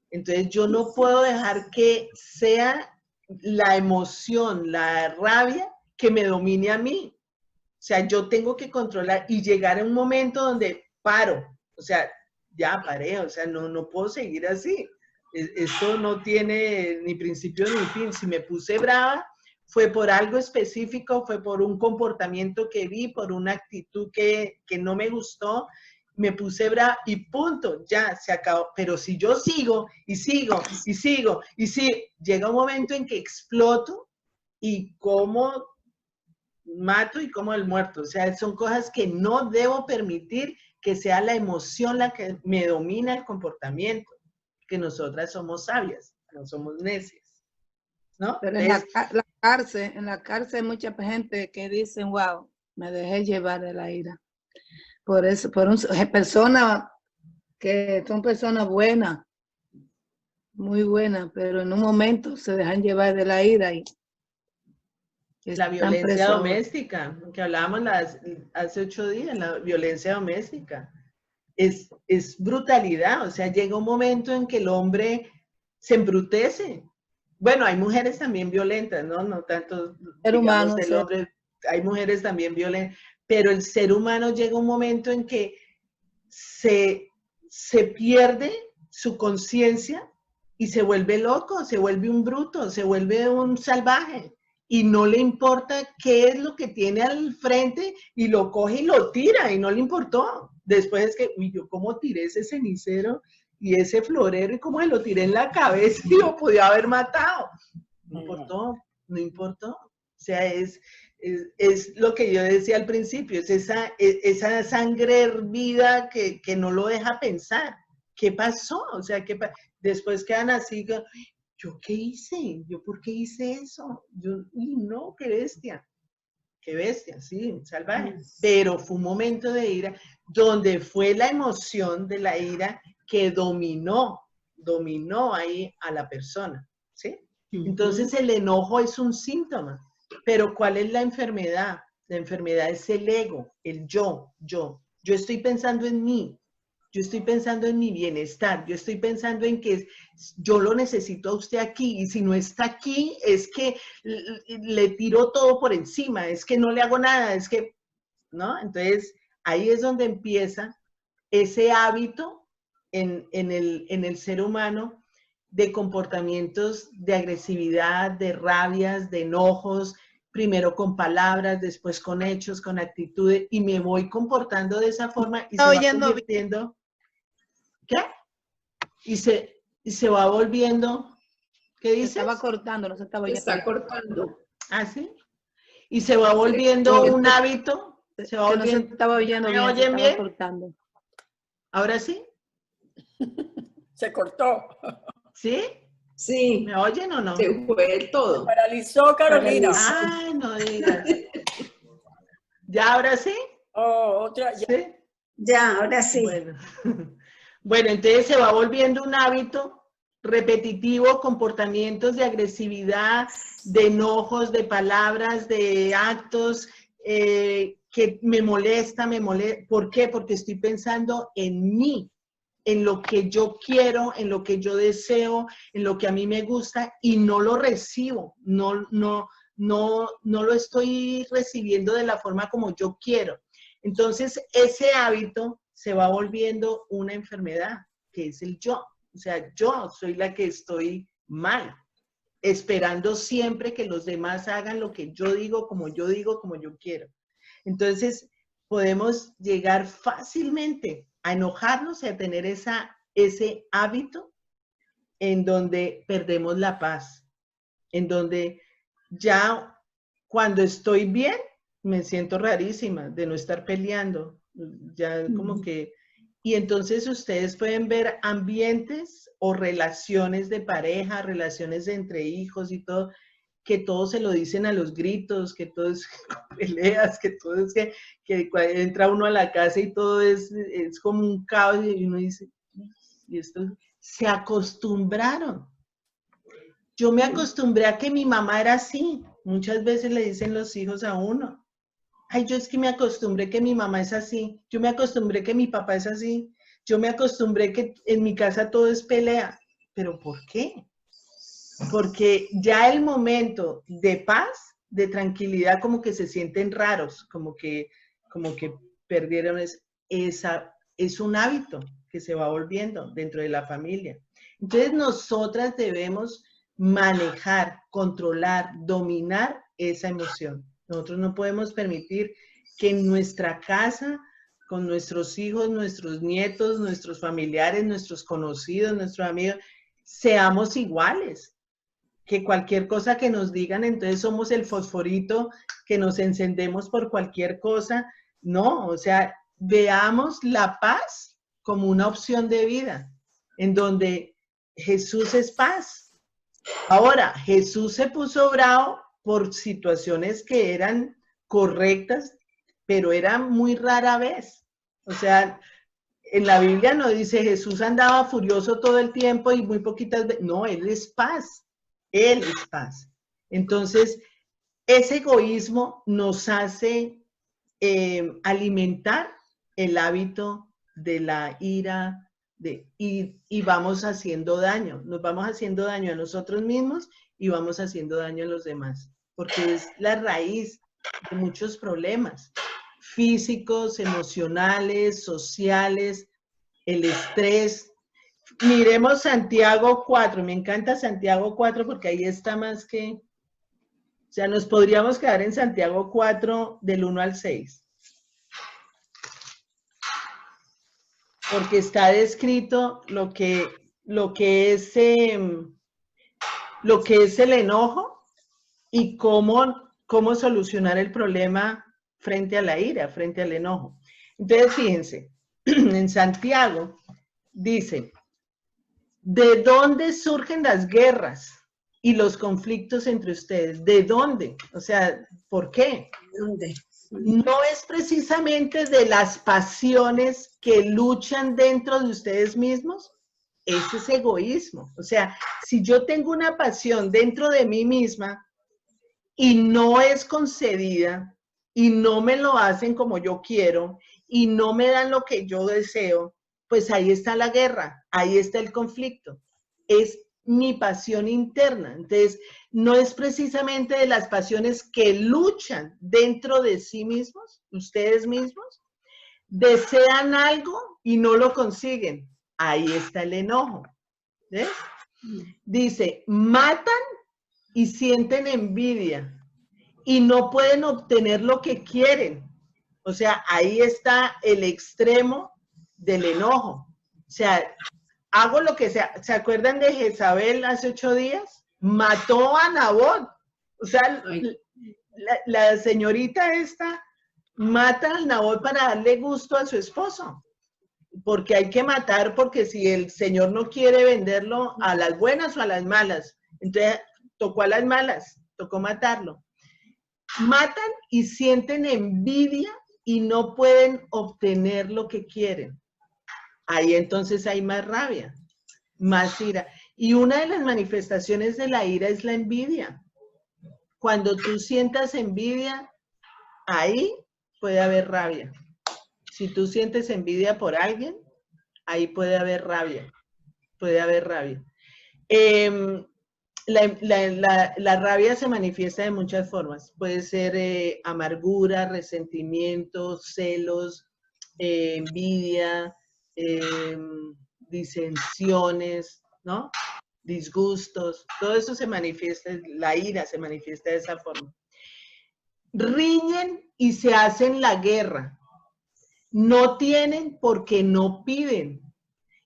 A: Entonces yo no puedo dejar que sea la emoción, la rabia, que me domine a mí. O sea, yo tengo que controlar y llegar a un momento donde paro. O sea, ya paré, o sea, no puedo seguir así. Esto no tiene ni principio ni fin. Si me puse brava, fue por algo específico, fue por un comportamiento que vi, por una actitud que no me gustó, me puse brava y punto, ya se acabó. Pero si yo sigo y sigo y sigo y sigo, llega un momento en que exploto y como mato y como el muerto. O sea, son cosas que no debo permitir que sea la emoción la que me domina el comportamiento, que nosotras somos sabias, no somos necias, ¿no?
E: Pero en la cárcel hay mucha gente que dicen, wow, me dejé llevar de la ira. Por eso, personas que son personas buenas, muy buenas, pero en un momento se dejan llevar de la ira y
A: la violencia doméstica, que hablábamos hace 8 días, la violencia doméstica. Es brutalidad, o sea, llega un momento en que el hombre se embrutece. Bueno, hay mujeres también violentas, ¿no? No tanto, digamos, del hombre, hay mujeres también violentas, pero el ser humano llega un momento en que se pierde su conciencia y se vuelve loco, se vuelve un bruto, se vuelve un salvaje y no le importa qué es lo que tiene al frente y lo coge y lo tira y no le importó. Después es que, uy, yo cómo tiré ese cenicero y ese florero y cómo se lo tiré en la cabeza y lo podía haber matado. No importó, no importó. O sea, es lo que yo decía al principio, es esa sangre hervida que no lo deja pensar. ¿Qué pasó? O sea, después quedan así, ¿yo qué hice? ¿Yo por qué hice eso? No, qué bestia, sí, salvaje. Pero fue un momento de ira donde fue la emoción de la ira que dominó ahí a la persona, ¿sí? Entonces el enojo es un síntoma, pero ¿cuál es la enfermedad? La enfermedad es el ego, el yo. Yo estoy pensando en mí, yo estoy pensando en mi bienestar, yo estoy pensando en que yo lo necesito a usted aquí y si no está aquí es que le tiro todo por encima, es que no le hago nada, es que, ¿no? Entonces ahí es donde empieza ese hábito en el ser humano de comportamientos de agresividad, de rabias, de enojos, primero con palabras, después con hechos, con actitudes, y me voy comportando de esa forma y se va convirtiendo... ¿Qué? Y se va volviendo... ¿Qué dices?
E: Se estaba cortando, no se estaba oyendo.
C: Se está cortando.
A: ¿Ah, sí? Y se va volviendo un hábito.
E: Se va volviendo... No se estaba oyendo bien, se estaba cortando.
A: ¿Ahora sí?
D: Se cortó.
A: ¿Sí?
C: Sí.
A: ¿Me oyen o no?
C: Se fue todo.
D: Se paralizó, Carolina.
A: Ay, no digas. ¿Ya ahora sí?
D: Oh, otra. Ya.
A: ¿Sí?
B: Ya, ahora sí.
A: Bueno, entonces se va volviendo un hábito repetitivo, comportamientos de agresividad, de enojos, de palabras, de actos que me molesta. ¿Por qué? Porque estoy pensando en mí, en lo que yo quiero, en lo que yo deseo, en lo que a mí me gusta y no lo recibo, no lo estoy recibiendo de la forma como yo quiero. Entonces, ese hábito se va volviendo una enfermedad, que es el yo. O sea, yo soy la que estoy mal, esperando siempre que los demás hagan lo que yo digo, como yo quiero. Entonces, podemos llegar fácilmente a enojarnos y a tener ese hábito en donde perdemos la paz, en donde ya cuando estoy bien, me siento rarísima de no estar peleando, ya como que... Y entonces ustedes pueden ver ambientes o relaciones de pareja, relaciones entre hijos y todo, que todo se lo dicen a los gritos, que todo es peleas, que todo es que entra uno a la casa y todo es como un caos y uno dice, y esto se acostumbraron. Yo me acostumbré a que mi mamá era así. Muchas veces le dicen los hijos a uno, ay, yo es que me acostumbré que mi mamá es así, yo me acostumbré que mi papá es así, yo me acostumbré que en mi casa todo es pelea. ¿Pero por qué? Porque ya el momento de paz de tranquilidad, como que se sienten raros, como que perdieron es un hábito que se va volviendo dentro de la familia. Entonces nosotras debemos manejar, controlar, dominar esa emoción. Nosotros no podemos permitir que en nuestra casa, con nuestros hijos, nuestros nietos, nuestros familiares, nuestros conocidos, nuestros amigos, seamos iguales. Que cualquier cosa que nos digan, entonces somos el fosforito que nos encendemos por cualquier cosa. No, o sea, veamos la paz como una opción de vida, en donde Jesús es paz. Ahora, Jesús se puso bravo por situaciones que eran correctas, pero era muy rara vez. O sea, en la Biblia no dice Jesús andaba furioso todo el tiempo y muy poquitas veces. No, Él es paz. Él es paz. Entonces, ese egoísmo nos hace alimentar el hábito de la ira y vamos haciendo daño. Nos vamos haciendo daño a nosotros mismos y vamos haciendo daño a los demás, porque es la raíz de muchos problemas físicos, emocionales, sociales, el estrés. Miremos Santiago 4, me encanta Santiago 4 porque ahí está más que, o sea, nos podríamos quedar en Santiago 4 del 1 al 6. Porque está descrito lo que es el enojo y cómo solucionar el problema frente a la ira, frente al enojo. Entonces, fíjense, en Santiago dice, ¿de dónde surgen las guerras y los conflictos entre ustedes? ¿De dónde? O sea, ¿por qué?
B: ¿Dónde?
A: No es precisamente de las pasiones que luchan dentro de ustedes mismos. Ese es egoísmo. O sea, si yo tengo una pasión dentro de mí misma y no es concedida y no me lo hacen como yo quiero y no me dan lo que yo deseo, pues ahí está la guerra, ahí está el conflicto. Es mi pasión interna. Entonces, no es precisamente de las pasiones que luchan dentro de sí mismos, ustedes mismos, desean algo y no lo consiguen. Ahí está el enojo. ¿Ves? Dice, matan y sienten envidia y no pueden obtener lo que quieren. O sea, ahí está el extremo del enojo. O sea, hago lo que sea. ¿Se acuerdan de Jezabel hace 8 días? Mató a Nabot. O sea, la señorita esta mata a Nabot para darle gusto a su esposo. Porque hay que matar, porque si el Señor no quiere venderlo a las buenas o a las malas, entonces tocó a las malas, tocó matarlo. Matan y sienten envidia y no pueden obtener lo que quieren. Ahí entonces hay más rabia, más ira. Y una de las manifestaciones de la ira es la envidia. Cuando tú sientas envidia, ahí puede haber rabia. Si tú sientes envidia por alguien, ahí puede haber rabia. Puede haber rabia. La rabia se manifiesta de muchas formas. Puede ser amargura, resentimiento, celos, envidia, disensiones, ¿no? Disgustos. Todo eso se manifiesta, la ira se manifiesta de esa forma. Riñen y se hacen la guerra. No tienen porque no piden.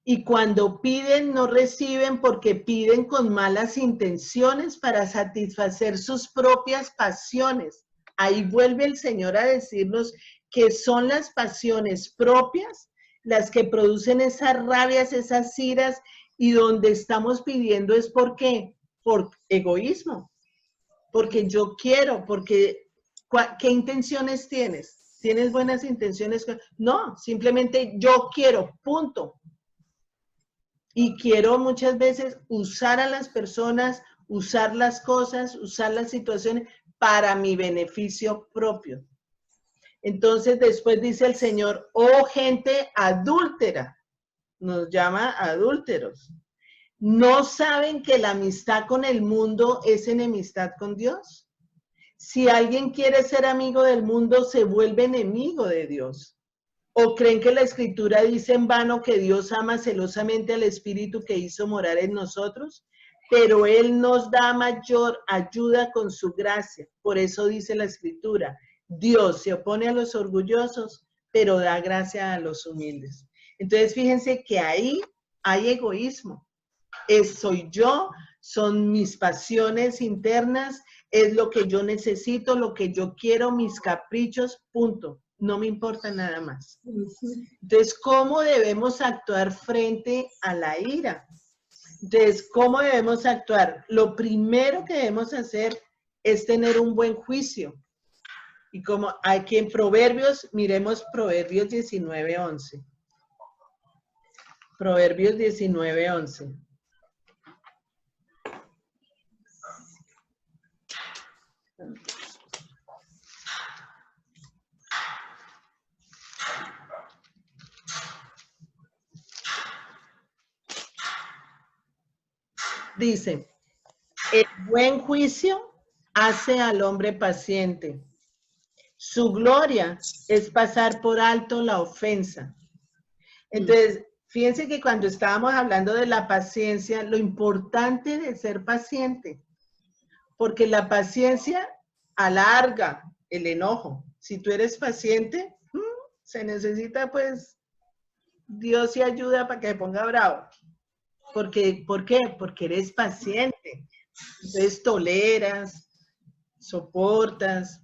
A: Y cuando piden, no reciben porque piden con malas intenciones para satisfacer sus propias pasiones. Ahí vuelve el Señor a decirnos que son las pasiones propias las que producen esas rabias, esas iras, y donde estamos pidiendo es ¿por qué? Por egoísmo. Porque yo quiero, porque ¿qué intenciones tienes? ¿Tienes buenas intenciones? No, simplemente yo quiero, punto. Y quiero muchas veces usar a las personas, usar las cosas, usar las situaciones para mi beneficio propio. Entonces después dice el Señor, oh gente adúltera, nos llama adúlteros. ¿No saben que la amistad con el mundo es enemistad con Dios? Si alguien quiere ser amigo del mundo, se vuelve enemigo de Dios. ¿O creen que la Escritura dice en vano que Dios ama celosamente al Espíritu que hizo morar en nosotros? Pero Él nos da mayor ayuda con su gracia. Por eso dice la Escritura, Dios se opone a los orgullosos, pero da gracia a los humildes. Entonces, fíjense que ahí hay egoísmo. Soy yo, son mis pasiones internas, es lo que yo necesito, lo que yo quiero, mis caprichos, punto. No me importa nada más. Entonces, ¿cómo debemos actuar frente a la ira? Entonces, ¿cómo debemos actuar? Lo primero que debemos hacer es tener un buen juicio. Y como aquí en Proverbios, miremos Proverbios 19:11. Proverbios 19:11. Dice, el buen juicio hace al hombre paciente. Su gloria es pasar por alto la ofensa. Entonces, fíjense que cuando estábamos hablando de la paciencia, lo importante de ser paciente, porque la paciencia alarga el enojo. Si tú eres paciente, se necesita pues Dios y ayuda para que se ponga bravo. ¿Por qué? Porque eres paciente. Entonces toleras, soportas,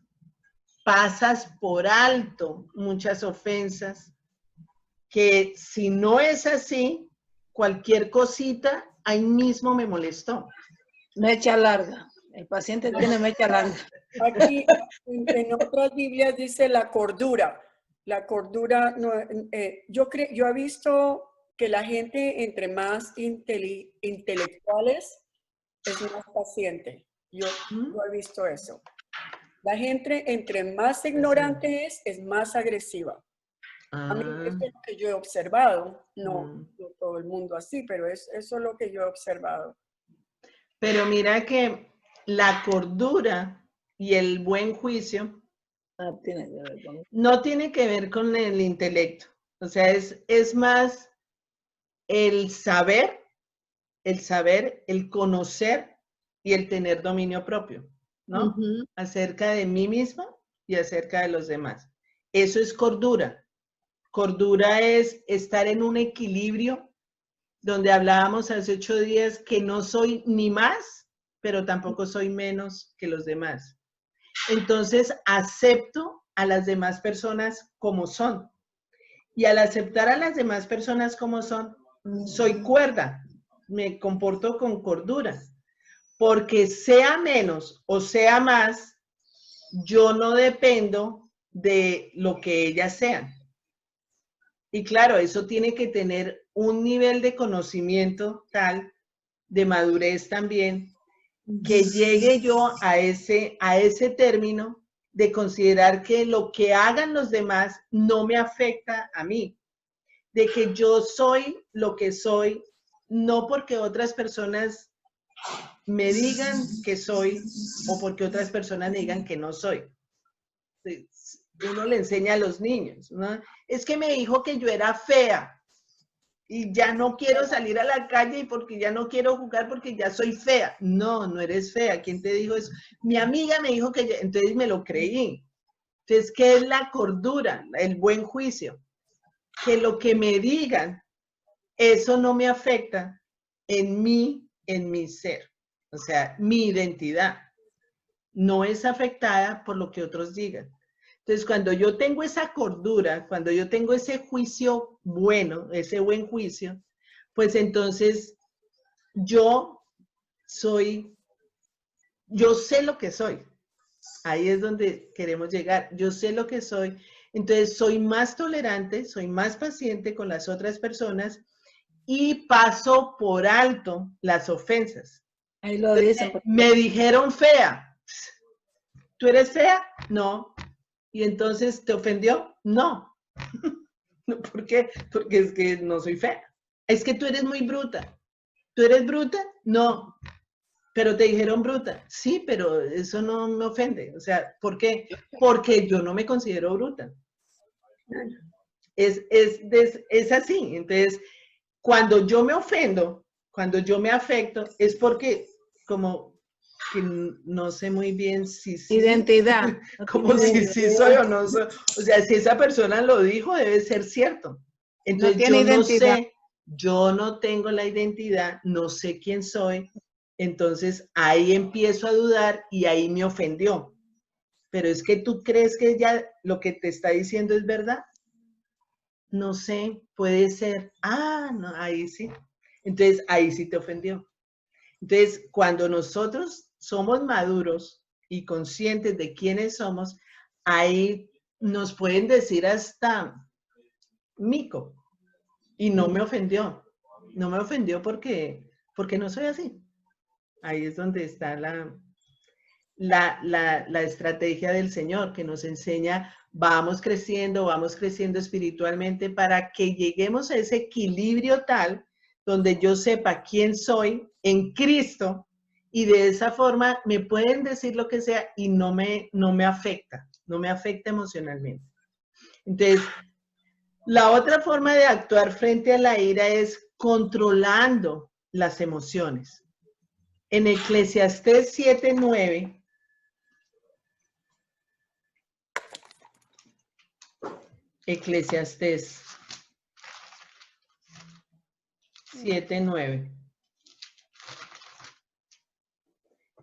A: pasas por alto muchas ofensas, que si no es así, cualquier cosita ahí mismo me molestó.
E: Mecha larga. El paciente tiene mecha larga.
D: Aquí en otras Biblias dice la cordura. La cordura, no, yo he visto que la gente entre más intelectuales es más paciente. Yo he visto eso. La gente entre más ignorante es más agresiva. A mí eso es lo que yo he observado. No todo el mundo así, pero eso es lo que yo he observado.
A: Pero mira que la cordura y el buen juicio no tiene que ver con el intelecto. O sea, es más el saber, el conocer y el tener dominio propio, ¿no? Acerca de mí misma y acerca de los demás. Eso es cordura. Cordura es estar en un equilibrio donde hablábamos hace 8 días que no soy ni más, pero tampoco soy menos que los demás. Entonces, acepto a las demás personas como son. Y al aceptar a las demás personas como son, soy cuerda, me comporto con cordura. Porque sea menos o sea más, yo no dependo de lo que ellas sean. Y claro, eso tiene que tener un nivel de conocimiento tal, de madurez también, que llegue yo a ese término de considerar que lo que hagan los demás no me afecta a mí, de que yo soy lo que soy, no porque otras personas me digan que soy o porque otras personas me digan que no soy. Uno le enseña a los niños, ¿no? Es que me dijo que yo era fea y ya no quiero salir a la calle y porque ya no quiero jugar porque ya soy fea. No, no eres fea. ¿Quién te dijo eso? Mi amiga me dijo que entonces me lo creí. Entonces, ¿qué es la cordura? El buen juicio. Que lo que me digan, eso no me afecta en mí, en mi ser. O sea, mi identidad no es afectada por lo que otros digan. Entonces, cuando yo tengo esa cordura, cuando yo tengo ese juicio bueno, ese buen juicio, pues entonces yo sé lo que soy. Ahí es donde queremos llegar. Yo sé lo que soy. Entonces, soy más tolerante, soy más paciente con las otras personas y paso por alto las ofensas.
E: Ahí lo dicen.
A: Me dijeron fea. ¿Tú eres fea? No. ¿Y entonces te ofendió? No. ¿Por qué? Porque es que no soy fea. Es que tú eres muy bruta. ¿Tú eres bruta? No. pero te dijeron bruta. Sí, pero eso no me ofende. O sea, ¿por qué? Porque yo no me considero bruta. Es así. Entonces, cuando yo me ofendo, cuando yo me afecto, es porque como que no sé muy bien si sí.
F: Identidad.
A: Como si sí soy o no soy. O sea, si esa persona lo dijo, debe ser cierto. Entonces,
F: No tiene
A: yo no
F: identidad.
A: sé, yo no tengo la identidad, no sé quién soy. Entonces, ahí empiezo a dudar y ahí me ofendió. Pero es que tú crees que ya lo que te está diciendo es verdad. No sé, puede ser. Ah, no, ahí sí. Entonces, ahí sí te ofendió. Entonces, cuando nosotros somos maduros y conscientes de quiénes somos, ahí nos pueden decir hasta mico. Y no me ofendió. No me ofendió porque no soy así. Ahí es donde está la estrategia del Señor, que nos enseña, vamos creciendo espiritualmente para que lleguemos a ese equilibrio tal donde yo sepa quién soy en Cristo y de esa forma me pueden decir lo que sea y no me afecta, no me afecta emocionalmente. Entonces, la otra forma de actuar frente a la ira es controlando las emociones. En Eclesiastés 7:9, Eclesiastés 7:9.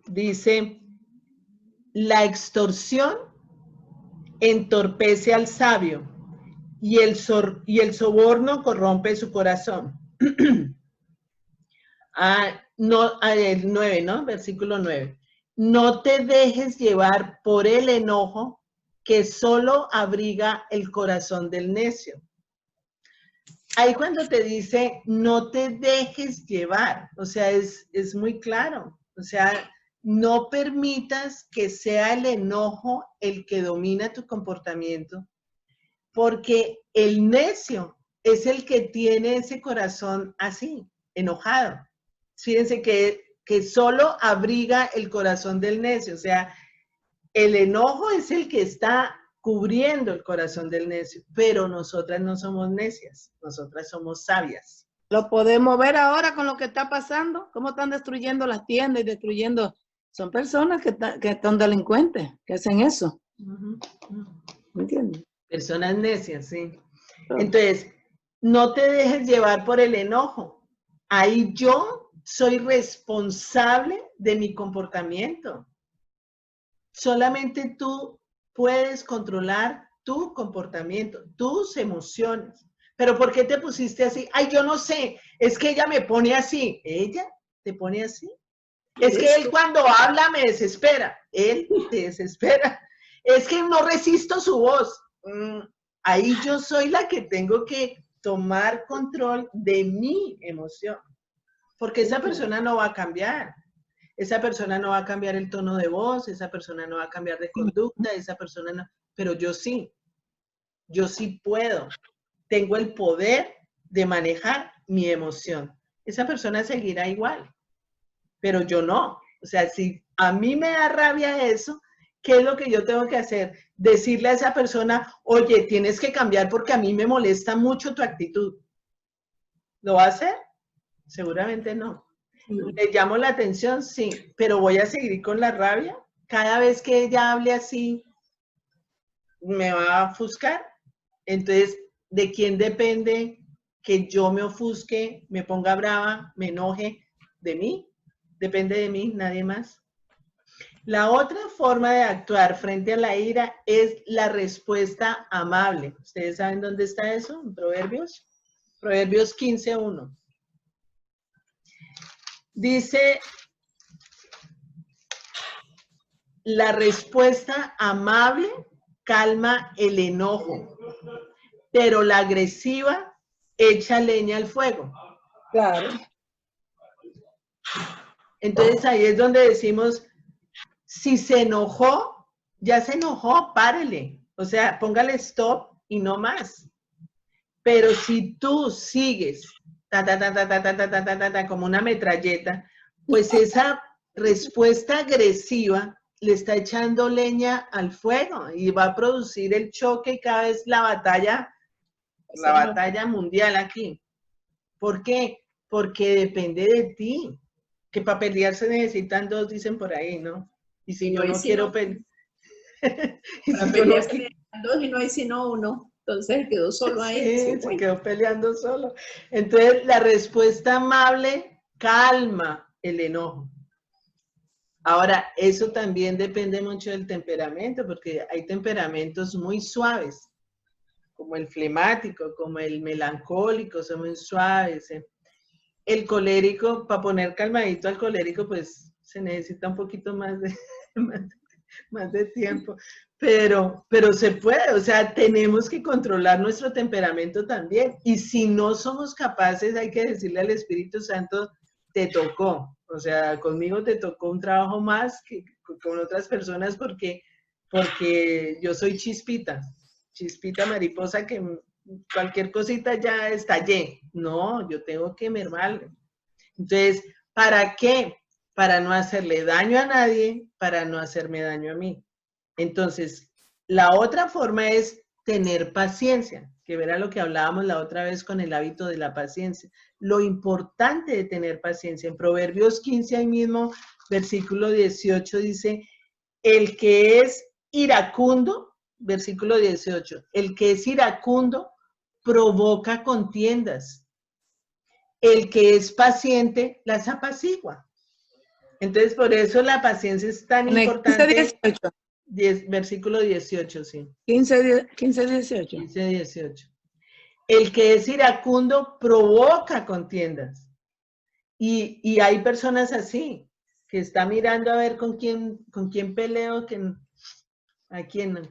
A: Dice, la extorsión entorpece al sabio y el soborno corrompe su corazón. El 9, ¿no? Versículo 9. No te dejes llevar por el enojo que solo abriga el corazón del necio. Ahí cuando te dice, no te dejes llevar, o sea, es muy claro. O sea, no permitas que sea el enojo el que domina tu comportamiento, porque el necio es el que tiene ese corazón así, enojado. Fíjense que solo abriga el corazón del necio, o sea, el enojo es el que está cubriendo el corazón del necio, pero nosotras no somos necias, nosotras somos sabias.
F: Lo podemos ver ahora con lo que está pasando, cómo están destruyendo las tiendas y destruyendo. Son personas que son delincuentes, que hacen eso. ¿Me entiendes?
A: Personas necias, sí. Entonces, no te dejes llevar por el enojo. Ahí yo soy responsable de mi comportamiento. Solamente tú puedes controlar tu comportamiento, tus emociones. ¿Pero por qué te pusiste así? Ay, yo no sé, es que ella me pone así. ¿Ella te pone así? Es que él cuando habla me desespera. Él te desespera. Es que no resisto su voz. Ahí yo soy la que tengo que tomar control de mi emoción. Porque esa persona no va a cambiar. Esa persona no va a cambiar el tono de voz, esa persona no va a cambiar de conducta, esa persona no, pero yo sí puedo, tengo el poder de manejar mi emoción. Esa persona seguirá igual, pero yo no. O sea, si a mí me da rabia eso, ¿qué es lo que yo tengo que hacer? Decirle a esa persona, oye, tienes que cambiar porque a mí me molesta mucho tu actitud. ¿Lo va a hacer? Seguramente no. ¿Le llamo la atención? Sí, pero voy a seguir con la rabia. Cada vez que ella hable así, me va a ofuscar. Entonces, ¿de quién depende que yo me ofusque, me ponga brava, me enoje? ¿De mí? Depende de mí, nadie más. La otra forma de actuar frente a la ira es la respuesta amable. ¿Ustedes saben dónde está eso? En Proverbios. Proverbios 15:1. Dice, la respuesta amable calma el enojo, pero la agresiva echa leña al fuego.
E: Claro.
A: Entonces ahí es donde decimos, si se enojó, ya se enojó, párele. O sea, póngale stop y no más. Pero si tú sigues como una metralleta, pues esa respuesta agresiva le está echando leña al fuego y va a producir el choque y cada vez la batalla mundial aquí. ¿Por qué? Porque depende de ti. Que para pelear se necesitan dos, dicen por ahí, ¿no? Y si yo no quiero pelear.
C: Para pelear se necesitan dos y no hay sino uno. Entonces quedó solo ahí.
A: Sí, se quedó peleando solo. Entonces, la respuesta amable calma el enojo. Ahora, eso también depende mucho del temperamento, porque hay temperamentos muy suaves, como el flemático, como el melancólico, son muy suaves. El colérico, para poner calmadito al colérico, pues se necesita un poquito más de tiempo, pero se puede, o sea, tenemos que controlar nuestro temperamento también, y si no somos capaces, hay que decirle al Espíritu Santo, te tocó, o sea, conmigo te tocó un trabajo más que con otras personas, porque yo soy chispita mariposa, que cualquier cosita ya estallé. No, yo tengo que mermarle. Entonces, ¿para qué? Para no hacerle daño a nadie, para no hacerme daño a mí. Entonces, la otra forma es tener paciencia, que era lo que hablábamos la otra vez con el hábito de la paciencia. Lo importante de tener paciencia. En Proverbios 15, ahí mismo, versículo 18, dice, el que es iracundo, versículo 18, el que es iracundo provoca contiendas. El que es paciente las apacigua. Entonces, por eso la paciencia es tan importante.
F: 15-18.
A: Versículo 18, sí.
F: 15-18.
A: 15-18. El que es iracundo provoca contiendas. Y hay personas así, que está mirando a ver con quién peleo,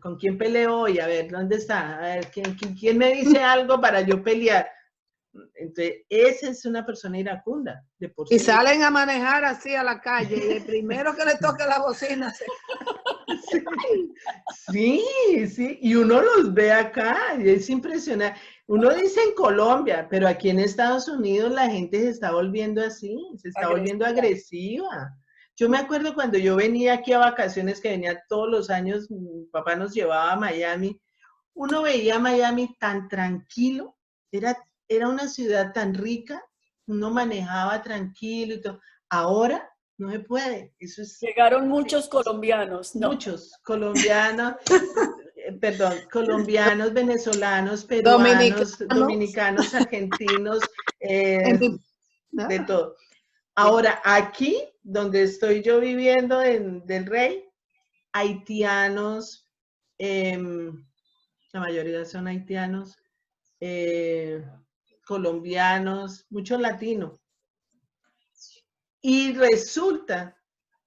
A: con quién peleo hoy, a ver, ¿dónde está? A ver, ¿quién me dice algo para yo pelear? Entonces, esa es una persona iracunda. De por sí.
F: Y salen a manejar así a la calle y el primero que le toque la bocina se...
A: Sí, y uno los ve acá y es impresionante. Uno dice en Colombia, pero aquí en Estados Unidos la gente se está volviendo así, se está volviendo agresiva. Yo me acuerdo cuando yo venía aquí a vacaciones, que venía todos los años, mi papá nos llevaba a Miami, uno veía Miami tan tranquilo, era una ciudad tan rica, uno manejaba tranquilo y todo. Ahora no se puede. Eso es,
D: llegaron muchos colombianos, ¿no?
A: Muchos colombianos, colombianos, venezolanos, peruanos, dominicanos, argentinos, de todo. Ahora, aquí, donde estoy yo viviendo en Del Rey, haitianos, la mayoría son haitianos, colombianos, muchos latinos. Y resulta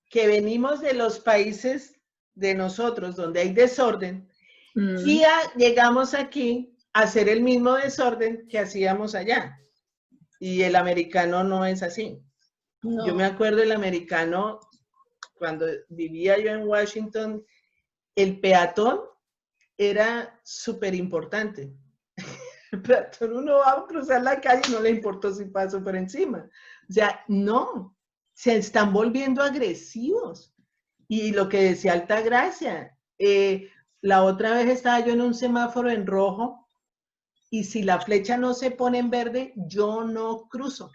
A: que venimos de los países de nosotros, donde hay desorden, y llegamos aquí a hacer el mismo desorden que hacíamos allá. Y el americano no es así. No. Yo me acuerdo el americano, cuando vivía yo en Washington, el peatón era súper importante. El peatón, uno va a cruzar la calle y no le importó si pasó por encima. O sea, no, se están volviendo agresivos. Y lo que decía Altagracia, la otra vez estaba yo en un semáforo en rojo y si la flecha no se pone en verde, yo no cruzo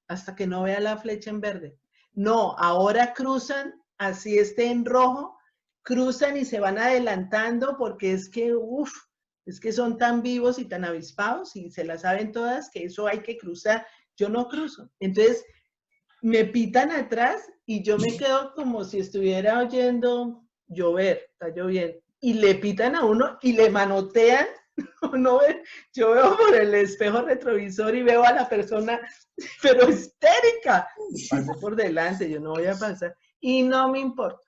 A: hasta que no vea la flecha en verde. No, ahora cruzan, así esté en rojo, cruzan y se van adelantando porque es que son tan vivos y tan avispados y se la saben todas que eso hay que cruzar. Yo no cruzo. Entonces, me pitan atrás y yo me quedo como si estuviera oyendo llover, está lloviendo, y le pitan a uno y le manotean. No, yo veo por el espejo retrovisor y veo a la persona, pero histérica. Pase por delante, yo no voy a pasar. Y no me importa,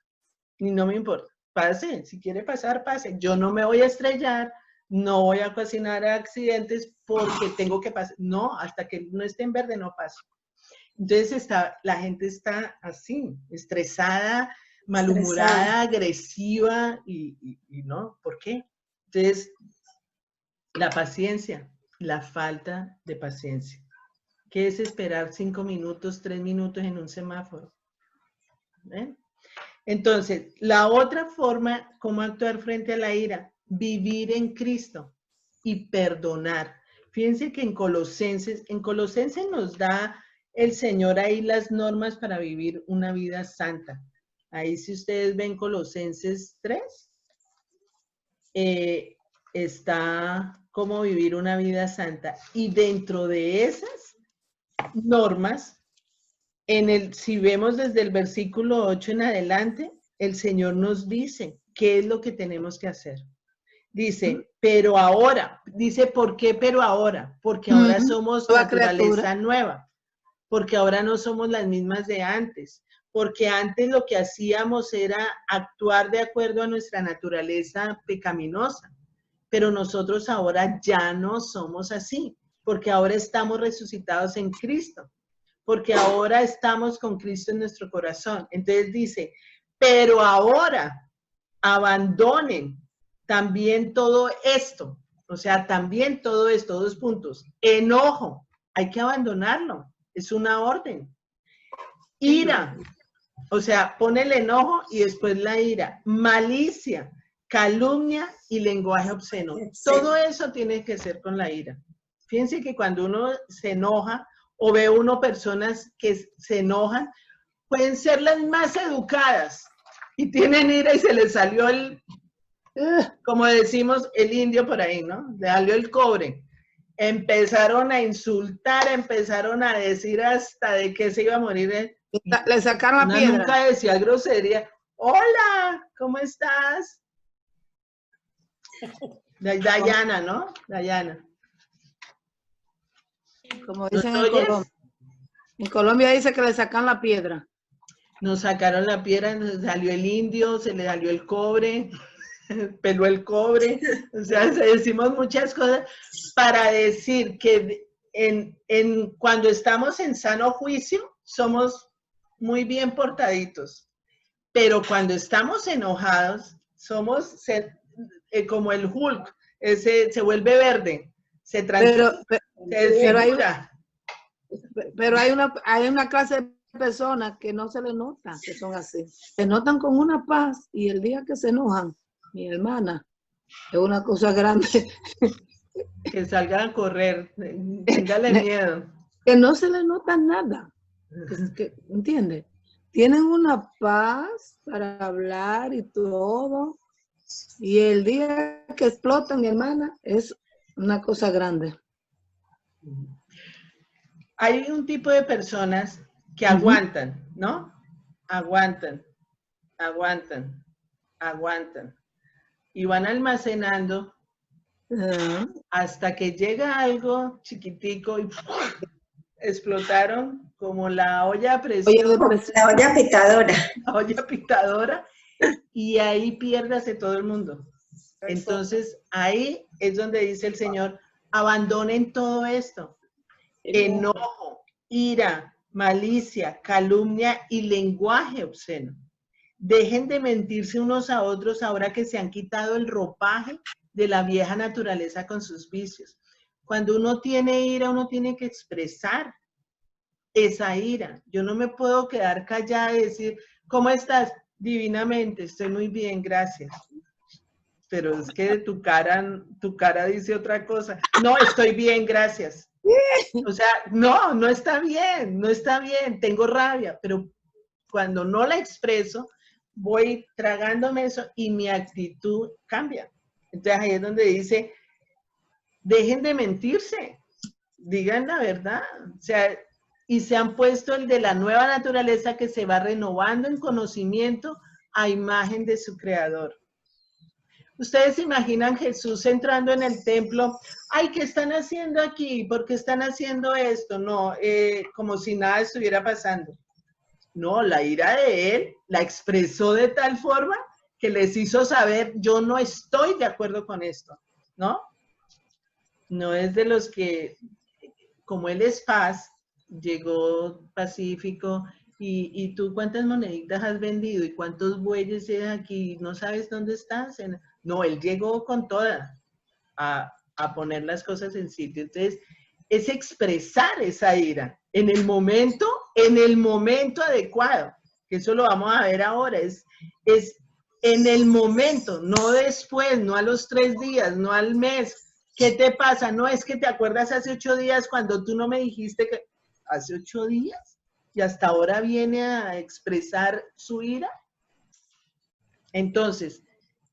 A: Pase, si quiere pasar, pase. Yo no me voy a estrellar, no voy a ocasionar accidentes porque tengo que pasar. No, hasta que no esté en verde no paso. Entonces la gente está así, estresada, malhumorada, agresiva y no, ¿por qué? Entonces, la paciencia, la falta de paciencia. ¿Qué es esperar 5 minutos, 3 minutos en un semáforo? ¿Ven? Entonces, la otra forma, cómo actuar frente a la ira, vivir en Cristo y perdonar. Fíjense que en Colosenses nos da el Señor ahí las normas para vivir una vida santa. Ahí si ustedes ven Colosenses 3, está cómo vivir una vida santa. Y dentro de esas normas, si vemos desde el versículo 8 en adelante, el Señor nos dice qué es lo que tenemos que hacer. Dice, pero ahora, dice, ¿por qué pero ahora? Porque ahora somos naturaleza nueva, porque ahora no somos las mismas de antes, porque antes lo que hacíamos era actuar de acuerdo a nuestra naturaleza pecaminosa, pero nosotros ahora ya no somos así, porque ahora estamos resucitados en Cristo, porque ahora estamos con Cristo en nuestro corazón. Entonces dice, pero ahora abandonen también todo esto, o sea, también todo esto, 2 puntos. Enojo, hay que abandonarlo, es una orden. Ira, o sea, pone el enojo y después la ira. Malicia, calumnia y lenguaje obsceno. Todo eso tiene que ser con la ira. Fíjense que cuando uno se enoja o ve uno personas que se enojan, pueden ser las más educadas y tienen ira y se les salió el, como decimos, el indio por ahí, ¿no? Le salió el cobre. Empezaron a insultar, empezaron a decir hasta de que se iba a morir.
F: Le sacaron la piedra.
A: Nunca decía grosería. Hola, ¿cómo estás? Dayana, ¿no? Dayana.
F: Como dicen en Colombia. En Colombia dice que le sacan la piedra.
A: Nos sacaron la piedra, nos salió el indio, se le salió el cobre, peló el cobre. O sea, decimos muchas cosas para decir que cuando estamos en sano juicio, somos muy bien portaditos. Pero cuando estamos enojados, somos como el Hulk, se vuelve verde, se transforma.
F: Pero hay una clase de personas que no se les nota, que son así. Se notan con una paz y el día que se enojan, mi hermana, es una cosa grande.
A: Que salgan a correr, téngale miedo.
F: Que no se les nota nada. ¿Entiendes? Tienen una paz para hablar y todo. Y el día que explotan, mi hermana, es una cosa grande.
A: Hay un tipo de personas que aguantan, ¿no? Aguantan, aguantan, aguantan. Y van almacenando hasta que llega algo chiquitico y explotaron como la olla a presión.
B: La olla pitadora.
A: La olla pitadora. Y ahí piérdase todo el mundo. Entonces, ahí es donde dice el Señor, abandonen todo esto. Enojo, ira, malicia, calumnia y lenguaje obsceno. Dejen de mentirse unos a otros ahora que se han quitado el ropaje de la vieja naturaleza con sus vicios. Cuando uno tiene ira, uno tiene que expresar esa ira. Yo no me puedo quedar callada y decir, ¿cómo estás? Divinamente, estoy muy bien, gracias. Pero es que tu cara dice otra cosa. No, estoy bien, gracias. O sea, no está bien, no está bien, tengo rabia, pero cuando no la expreso, voy tragándome eso y mi actitud cambia. Entonces ahí es donde dice, dejen de mentirse, digan la verdad. O sea, y se han puesto el de la nueva naturaleza que se va renovando en conocimiento a imagen de su creador. Ustedes se imaginan Jesús entrando en el templo, ay, ¿qué están haciendo aquí? ¿Por qué están haciendo esto? No, como si nada estuviera pasando. No, la ira de él la expresó de tal forma que les hizo saber, yo no estoy de acuerdo con esto, ¿no? No es de los que, como él es paz, llegó pacífico, y tú cuántas moneditas has vendido y cuántos bueyes tienes aquí, no sabes dónde estás. No, él llegó con toda a poner las cosas en sitio. Entonces, es expresar esa ira en el momento adecuado. que eso lo vamos a ver ahora, es en el momento, no después, no a los 3 días, no al mes. ¿Qué te pasa? No es que te acuerdas hace 8 días cuando tú no me dijiste que hace 8 días y hasta ahora viene a expresar su ira. Entonces,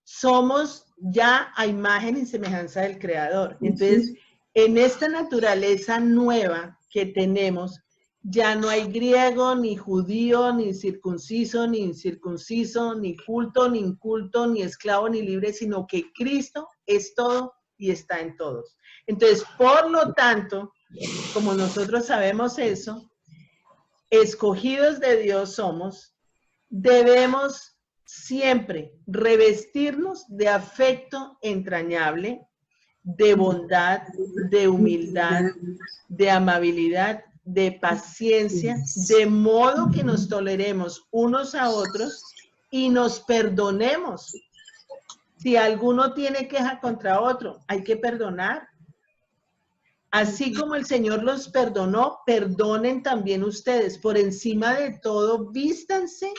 A: somos ya a imagen y semejanza del Creador. Entonces, en esta naturaleza nueva que tenemos, ya no hay griego, ni judío, ni circunciso, ni incircunciso, ni culto, ni inculto, ni esclavo, ni libre, sino que Cristo es todo y está en todos. Entonces, por lo tanto, como nosotros sabemos eso, escogidos de Dios somos, debemos siempre revestirnos de afecto entrañable, de bondad, de humildad, de amabilidad, de paciencia, de modo que nos toleremos unos a otros y nos perdonemos. Si alguno tiene queja contra otro, hay que perdonar. Así como el Señor los perdonó, perdonen también ustedes. Por encima de todo, vístanse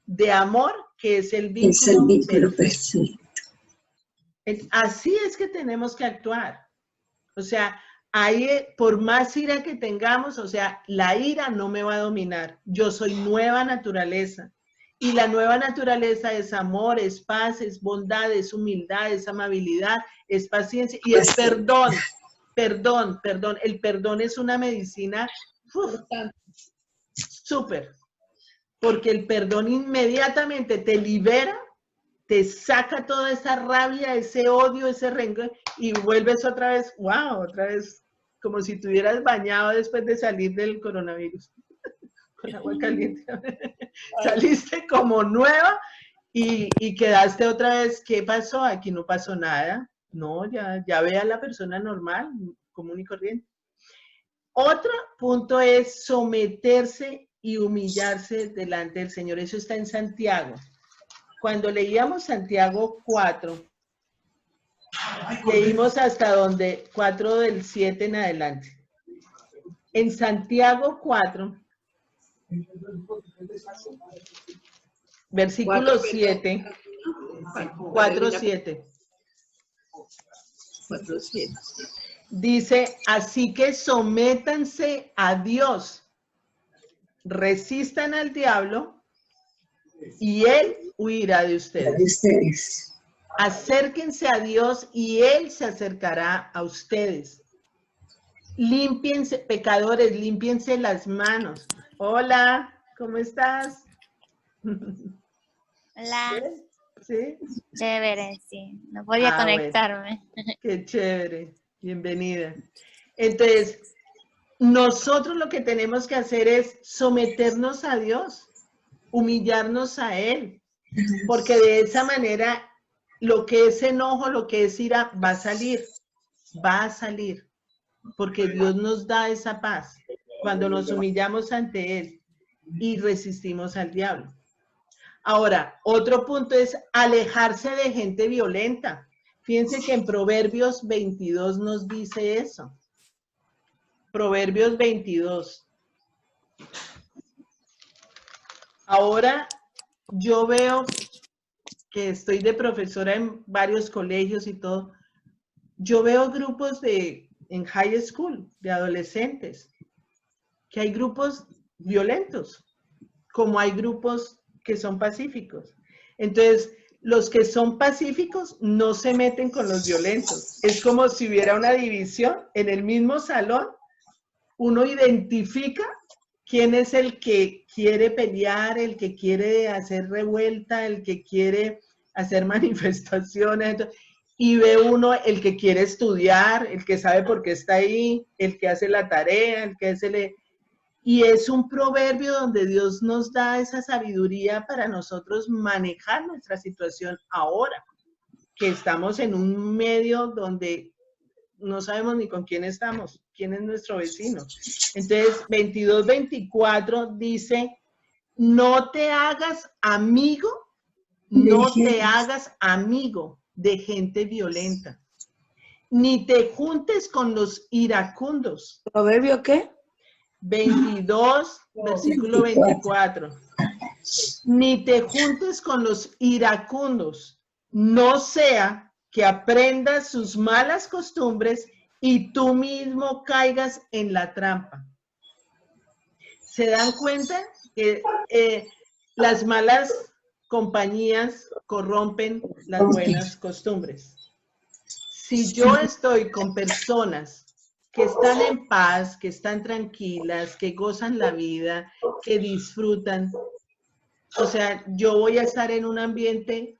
A: de amor, que es el vínculo perfecto. Así es que tenemos que actuar. O sea, por más ira que tengamos, o sea, la ira no me va a dominar. Yo soy nueva naturaleza. Y la nueva naturaleza es amor, es paz, es bondad, es humildad, es amabilidad, es paciencia y es perdón. Perdón. El perdón es una medicina súper. Porque el perdón inmediatamente te libera, te saca toda esa rabia, ese odio, ese rencor y vuelves otra vez, wow, otra vez como si te hubieras bañado después de salir del coronavirus. Con agua caliente. Saliste como nueva y quedaste otra vez, ¿qué pasó? Aquí no pasó nada. No, ya ve a la persona normal, común y corriente. Otro punto es someterse y humillarse delante del Señor. Eso está en Santiago. Cuando leíamos Santiago 4, leímos hasta donde 4 del 7 en adelante. En Santiago 4, versículo 7, 4:7.
C: 4:7.
A: Dice, así que sométanse a Dios, resistan al diablo y él huirá de ustedes. Acérquense a Dios y él se acercará a ustedes. Límpiense, pecadores, límpiense las manos. Hola, ¿cómo estás?
G: Hola.
A: ¿Sí?
G: Chévere, sí. No podía conectarme.
A: Bueno, qué chévere. Bienvenida. Entonces, nosotros lo que tenemos que hacer es someternos a Dios, humillarnos a Él, porque de esa manera lo que es enojo, lo que es ira, va a salir, porque Dios nos da esa paz cuando nos humillamos ante Él y resistimos al diablo. Ahora, otro punto es alejarse de gente violenta. Fíjense que en Proverbios 22 nos dice eso. Proverbios 22. Ahora, yo veo que estoy de profesora en varios colegios y todo. Yo veo grupos en high school, de adolescentes, que hay grupos violentos, como hay grupos que son pacíficos. Entonces, los que son pacíficos no se meten con los violentos. Es como si hubiera una división en el mismo salón. Uno identifica quién es el que quiere pelear, el que quiere hacer revuelta, el que quiere hacer manifestaciones, y ve uno el que quiere estudiar, el que sabe por qué está ahí, el que hace la tarea, el que hace... Y es un proverbio donde Dios nos da esa sabiduría para nosotros manejar nuestra situación ahora, que estamos en un medio donde no sabemos ni con quién estamos, quién es nuestro vecino. Entonces, 22-24 dice, no te hagas amigo de gente violenta, ni te juntes con los iracundos.
F: ¿Proverbio qué?
A: 22, versículo 24. Ni te juntes con los iracundos, no sea que aprendas sus malas costumbres y tú mismo caigas en la trampa. ¿Se dan cuenta que las malas compañías corrompen las buenas costumbres? Si yo estoy con personas que están en paz, que están tranquilas, que gozan la vida, que disfrutan, o sea, yo voy a estar en un ambiente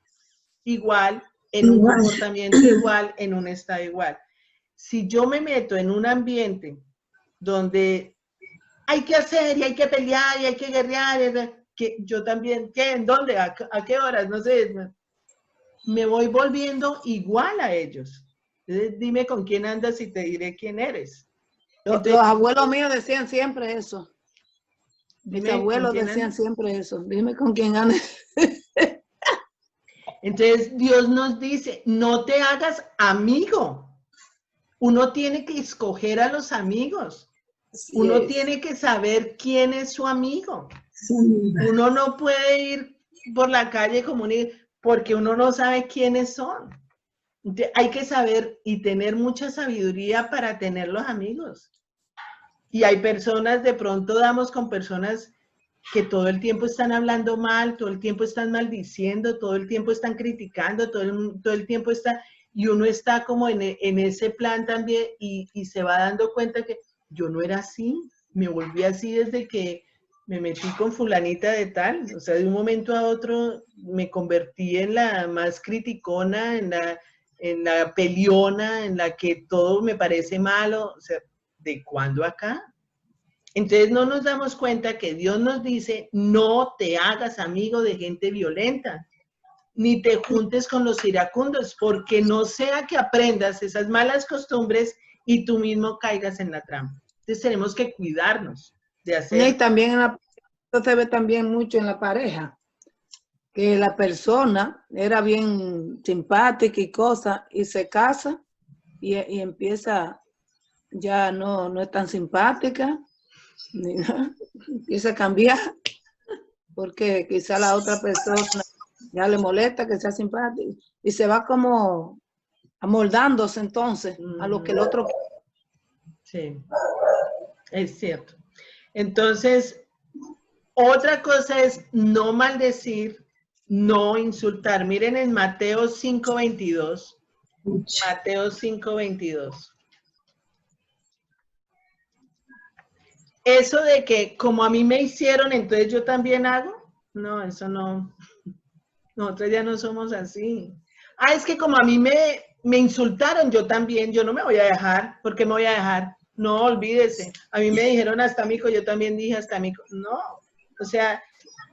A: igual, en un comportamiento igual, en un estado igual. Si yo me meto en un ambiente donde hay que hacer y hay que pelear y hay que guerrear, que yo también, ¿qué? ¿En dónde? ¿A qué horas? No sé, me voy volviendo igual a ellos. Entonces, dime con quién andas y te diré quién eres. Entonces,
F: los abuelos míos decían siempre eso. Mis abuelos decían
A: andas?
F: siempre eso. Dime con quién andas.
A: Entonces, Dios nos dice, no te hagas amigo. Uno tiene que escoger a los amigos. Uno tiene que saber quién es su amigo. Uno no puede ir por la calle como porque uno no sabe quiénes son. Hay que saber y tener mucha sabiduría para tener los amigos. Y hay personas, de pronto damos con personas que todo el tiempo están hablando mal, todo el tiempo están maldiciendo, todo el tiempo están criticando, todo el tiempo está, y uno está como en ese plan también y se va dando cuenta que yo no era así, me volví así desde que me metí con fulanita de tal, o sea, de un momento a otro me convertí en la más criticona, en la peleona, en la que todo me parece malo, o sea, ¿de cuándo acá? Entonces no nos damos cuenta que Dios nos dice, no te hagas amigo de gente violenta, ni te juntes con los iracundos, porque no sea que aprendas esas malas costumbres y tú mismo caigas en la trampa. Entonces tenemos que cuidarnos de hacer.
F: Y también esto se ve también mucho en la pareja, que la persona era bien simpática y cosas, y se casa y empieza, ya no es tan simpática, ni nada, empieza a cambiar, porque quizá la otra persona ya le molesta que sea simpática, y se va como amoldándose entonces a lo que el otro...
A: Sí, es cierto. Entonces, otra cosa es no maldecir, no insultar. Miren en Mateo 5:22. Mateo 5:22. Eso de que como a mí me hicieron, entonces yo también hago. No, eso no. Nosotros ya no somos así. Ah, es que como a mí me insultaron, yo también, yo no me voy a dejar. ¿Por qué me voy a dejar? No, olvídese. A mí me dijeron hasta mico, yo también dije hasta mico. No, o sea,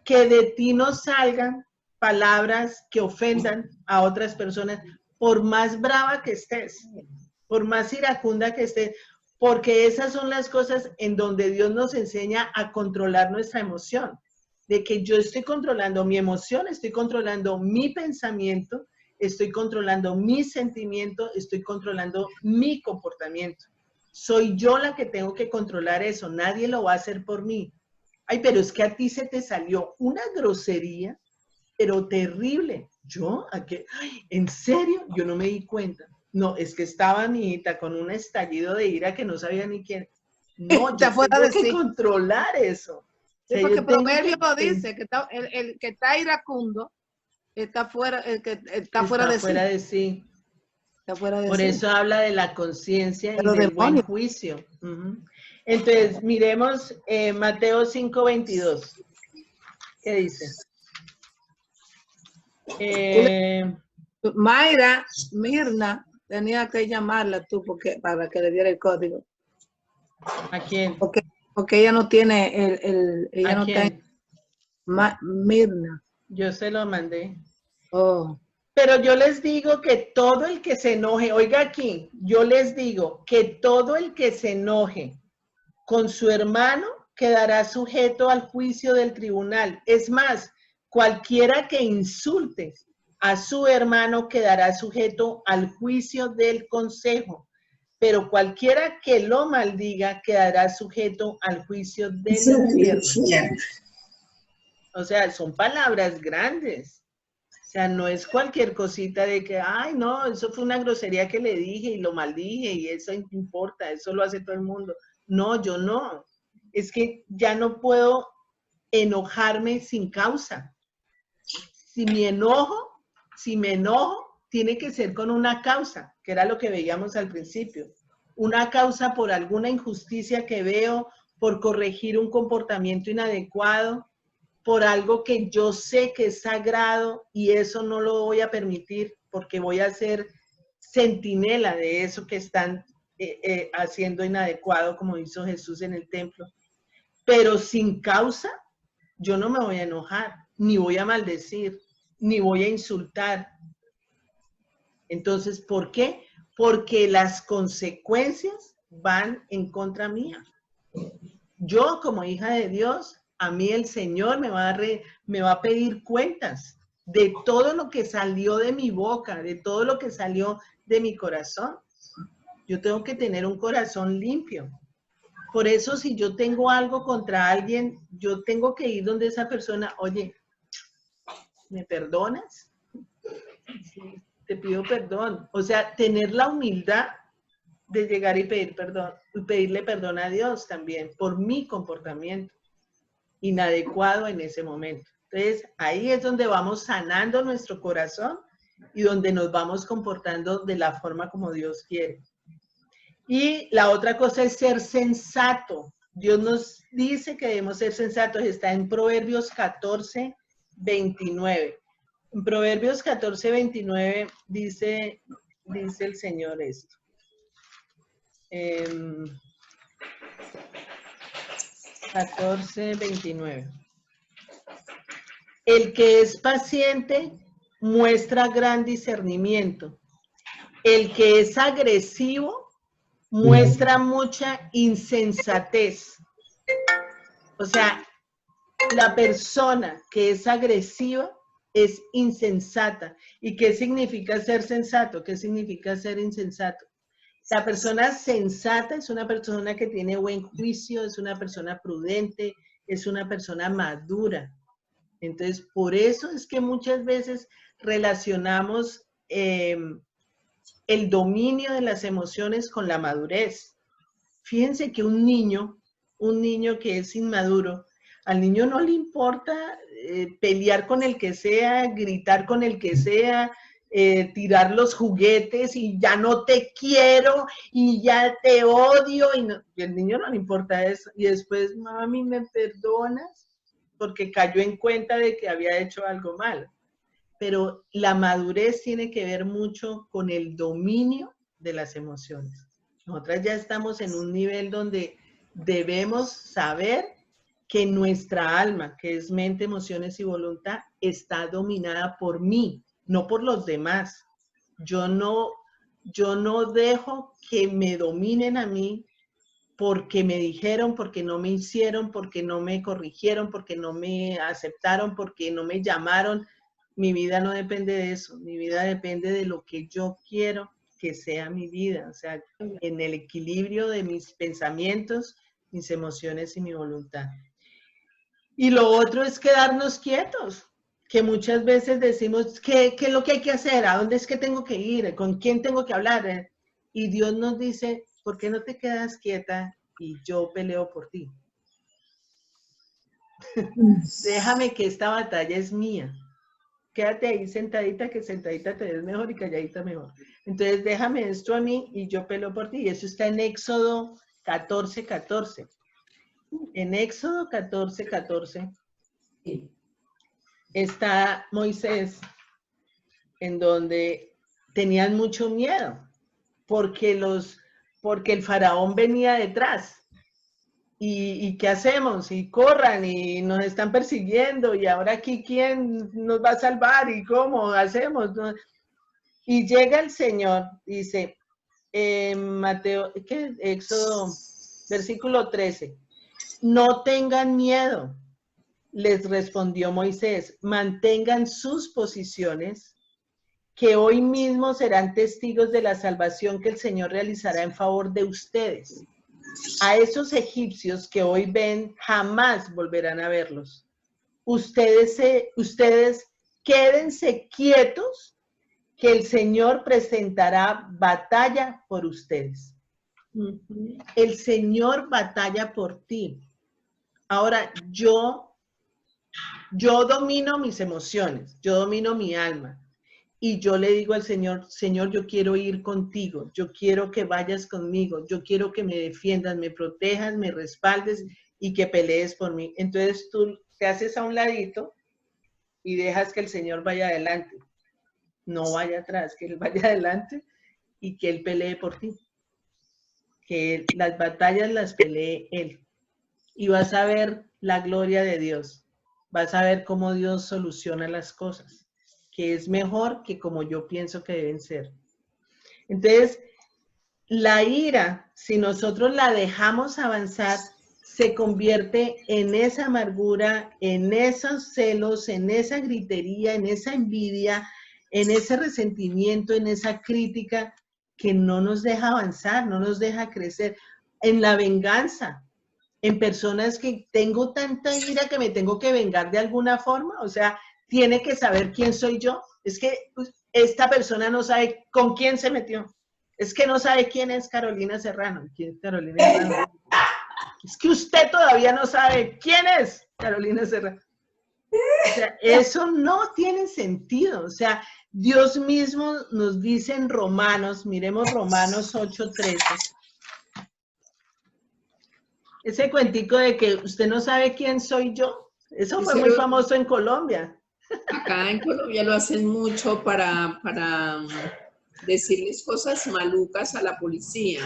A: que de ti no salgan palabras que ofendan a otras personas, por más brava que estés, por más iracunda que estés, porque esas son las cosas en donde Dios nos enseña a controlar nuestra emoción, de que yo estoy controlando mi emoción, estoy controlando mi pensamiento, estoy controlando mi sentimiento, estoy controlando mi comportamiento. Soy yo la que tengo que controlar eso, nadie lo va a hacer por mí. Ay, pero es que a ti se te salió una grosería, pero terrible. ¿Yo? ¿A qué? Ay, ¿en serio? Yo no me di cuenta. No, es que estaba mi hija con un estallido de ira que no sabía ni quién. No, yo tengo que controlar eso.
F: Sí, porque el proverbio lo dice, que el que está iracundo está fuera, el que está fuera de sí. Está fuera de
A: Por
F: sí.
A: eso habla de la conciencia y del buen juicio. Entonces, miremos Mateo 5:22. ¿Qué dice?
F: Mirna, tenía que llamarla tú para que le diera el código.
A: ¿A quién?
F: Porque ella no tiene ella
A: ¿A
F: no
A: quién?
F: Mirna.
A: Yo se lo mandé.
F: Oh.
A: Pero yo les digo que todo el que se enoje, oiga aquí, yo les digo que todo el que se enoje con su hermano quedará sujeto al juicio del tribunal. Es más, cualquiera que insulte a su hermano quedará sujeto al juicio del consejo, pero cualquiera que lo maldiga quedará sujeto al juicio del infierno. O sea, son palabras grandes. O sea, no es cualquier cosita de que, ay, no, eso fue una grosería que le dije y lo maldije y eso no importa, eso lo hace todo el mundo. No, yo no. Es que ya no puedo enojarme sin causa. Si me enojo, tiene que ser con una causa, que era lo que veíamos al principio. Una causa por alguna injusticia que veo, por corregir un comportamiento inadecuado, por algo que yo sé que es sagrado y eso no lo voy a permitir porque voy a ser centinela de eso que están haciendo inadecuado, como hizo Jesús en el templo. Pero sin causa, yo no me voy a enojar, ni voy a maldecir, ni voy a insultar. Entonces, ¿por qué? Porque las consecuencias van en contra mía. Yo, como hija de Dios, a mí el Señor me va a pedir cuentas de todo lo que salió de mi boca, de todo lo que salió de mi corazón. Yo tengo que tener un corazón limpio. Por eso, si yo tengo algo contra alguien, yo tengo que ir donde esa persona, oye, ¿me perdonas? Sí, te pido perdón. O sea, tener la humildad de llegar y pedir perdón, y pedirle perdón a Dios también por mi comportamiento inadecuado en ese momento. Entonces, ahí es donde vamos sanando nuestro corazón y donde nos vamos comportando de la forma como Dios quiere. Y la otra cosa es ser sensato. Dios nos dice que debemos ser sensatos. Está en Proverbios 14, 29. En Proverbios 14, 29 dice el Señor esto. 14, 29. El que es paciente muestra gran discernimiento. El que es agresivo muestra mucha insensatez. O sea, la persona que es agresiva es insensata. ¿Y qué significa ser sensato? ¿Qué significa ser insensato? La persona sensata es una persona que tiene buen juicio, es una persona prudente, es una persona madura. Entonces, por eso es que muchas veces relacionamos el dominio de las emociones con la madurez. Fíjense que un niño que es inmaduro, al niño no le importa pelear con el que sea, gritar con el que sea, tirar los juguetes y ya no te quiero y ya te odio. Y al niño no le importa eso. Y después, mami, ¿me perdonas? Porque cayó en cuenta de que había hecho algo mal. Pero la madurez tiene que ver mucho con el dominio de las emociones. Nosotras ya estamos en un nivel donde debemos saber que nuestra alma, que es mente, emociones y voluntad, está dominada por mí, no por los demás. Yo no dejo que me dominen a mí porque me dijeron, porque no me hicieron, porque no me corrigieron, porque no me aceptaron, porque no me llamaron. Mi vida no depende de eso. Mi vida depende de lo que yo quiero que sea mi vida. O sea, en el equilibrio de mis pensamientos, mis emociones y mi voluntad. Y lo otro es quedarnos quietos, que muchas veces decimos, ¿qué es lo que hay que hacer? ¿A dónde es que tengo que ir? ¿Con quién tengo que hablar? Y Dios nos dice, ¿por qué no te quedas quieta y yo peleo por ti? Déjame que esta batalla es mía. Quédate ahí sentadita, que sentadita te ves mejor y calladita mejor. Entonces déjame esto a mí y yo peleo por ti. Y eso está en Éxodo 14, 14. En Éxodo 14, 14 está Moisés, en donde tenían mucho miedo, porque el faraón venía detrás. ¿Y qué hacemos? Y corran y nos están persiguiendo y ahora aquí ¿quién nos va a salvar? ¿Y cómo hacemos? Y llega el Señor, dice Mateo, ¿qué? Éxodo, versículo 13. No tengan miedo, les respondió Moisés, mantengan sus posiciones, que hoy mismo serán testigos de la salvación que el Señor realizará en favor de ustedes. A esos egipcios que hoy ven, jamás volverán a verlos. ustedes quédense quietos, que el Señor presentará batalla por ustedes. El Señor batalla por ti. Ahora, yo domino mis emociones, yo domino mi alma. Y yo le digo al Señor, Señor, yo quiero ir contigo, yo quiero que vayas conmigo, yo quiero que me defiendas, me protejas, me respaldes y que pelees por mí. Entonces tú te haces a un ladito y dejas que el Señor vaya adelante. No vaya atrás, que Él vaya adelante y que Él pelee por ti. Que las batallas las pelee Él. Y vas a ver la gloria de Dios. Vas a ver cómo Dios soluciona las cosas, que es mejor que como yo pienso que deben ser. Entonces, la ira, si nosotros la dejamos avanzar, se convierte en esa amargura, en esos celos, en esa gritería, en esa envidia, en ese resentimiento, en esa crítica que no nos deja avanzar, no nos deja crecer. En la venganza, en personas que tengo tanta ira que me tengo que vengar de alguna forma, o sea, tiene que saber quién soy yo. Es que esta persona no sabe con quién se metió. Es que no sabe quién es Carolina Serrano. ¿Quién es Carolina Serrano? Es que usted todavía no sabe quién es Carolina Serrano. O sea, eso no tiene sentido. O sea, Dios mismo nos dice en Romanos, miremos Romanos 8:13. Ese cuentico de que usted no sabe quién soy yo, eso fue muy famoso en Colombia.
C: Acá en Colombia lo hacen mucho para decirles cosas malucas a la policía.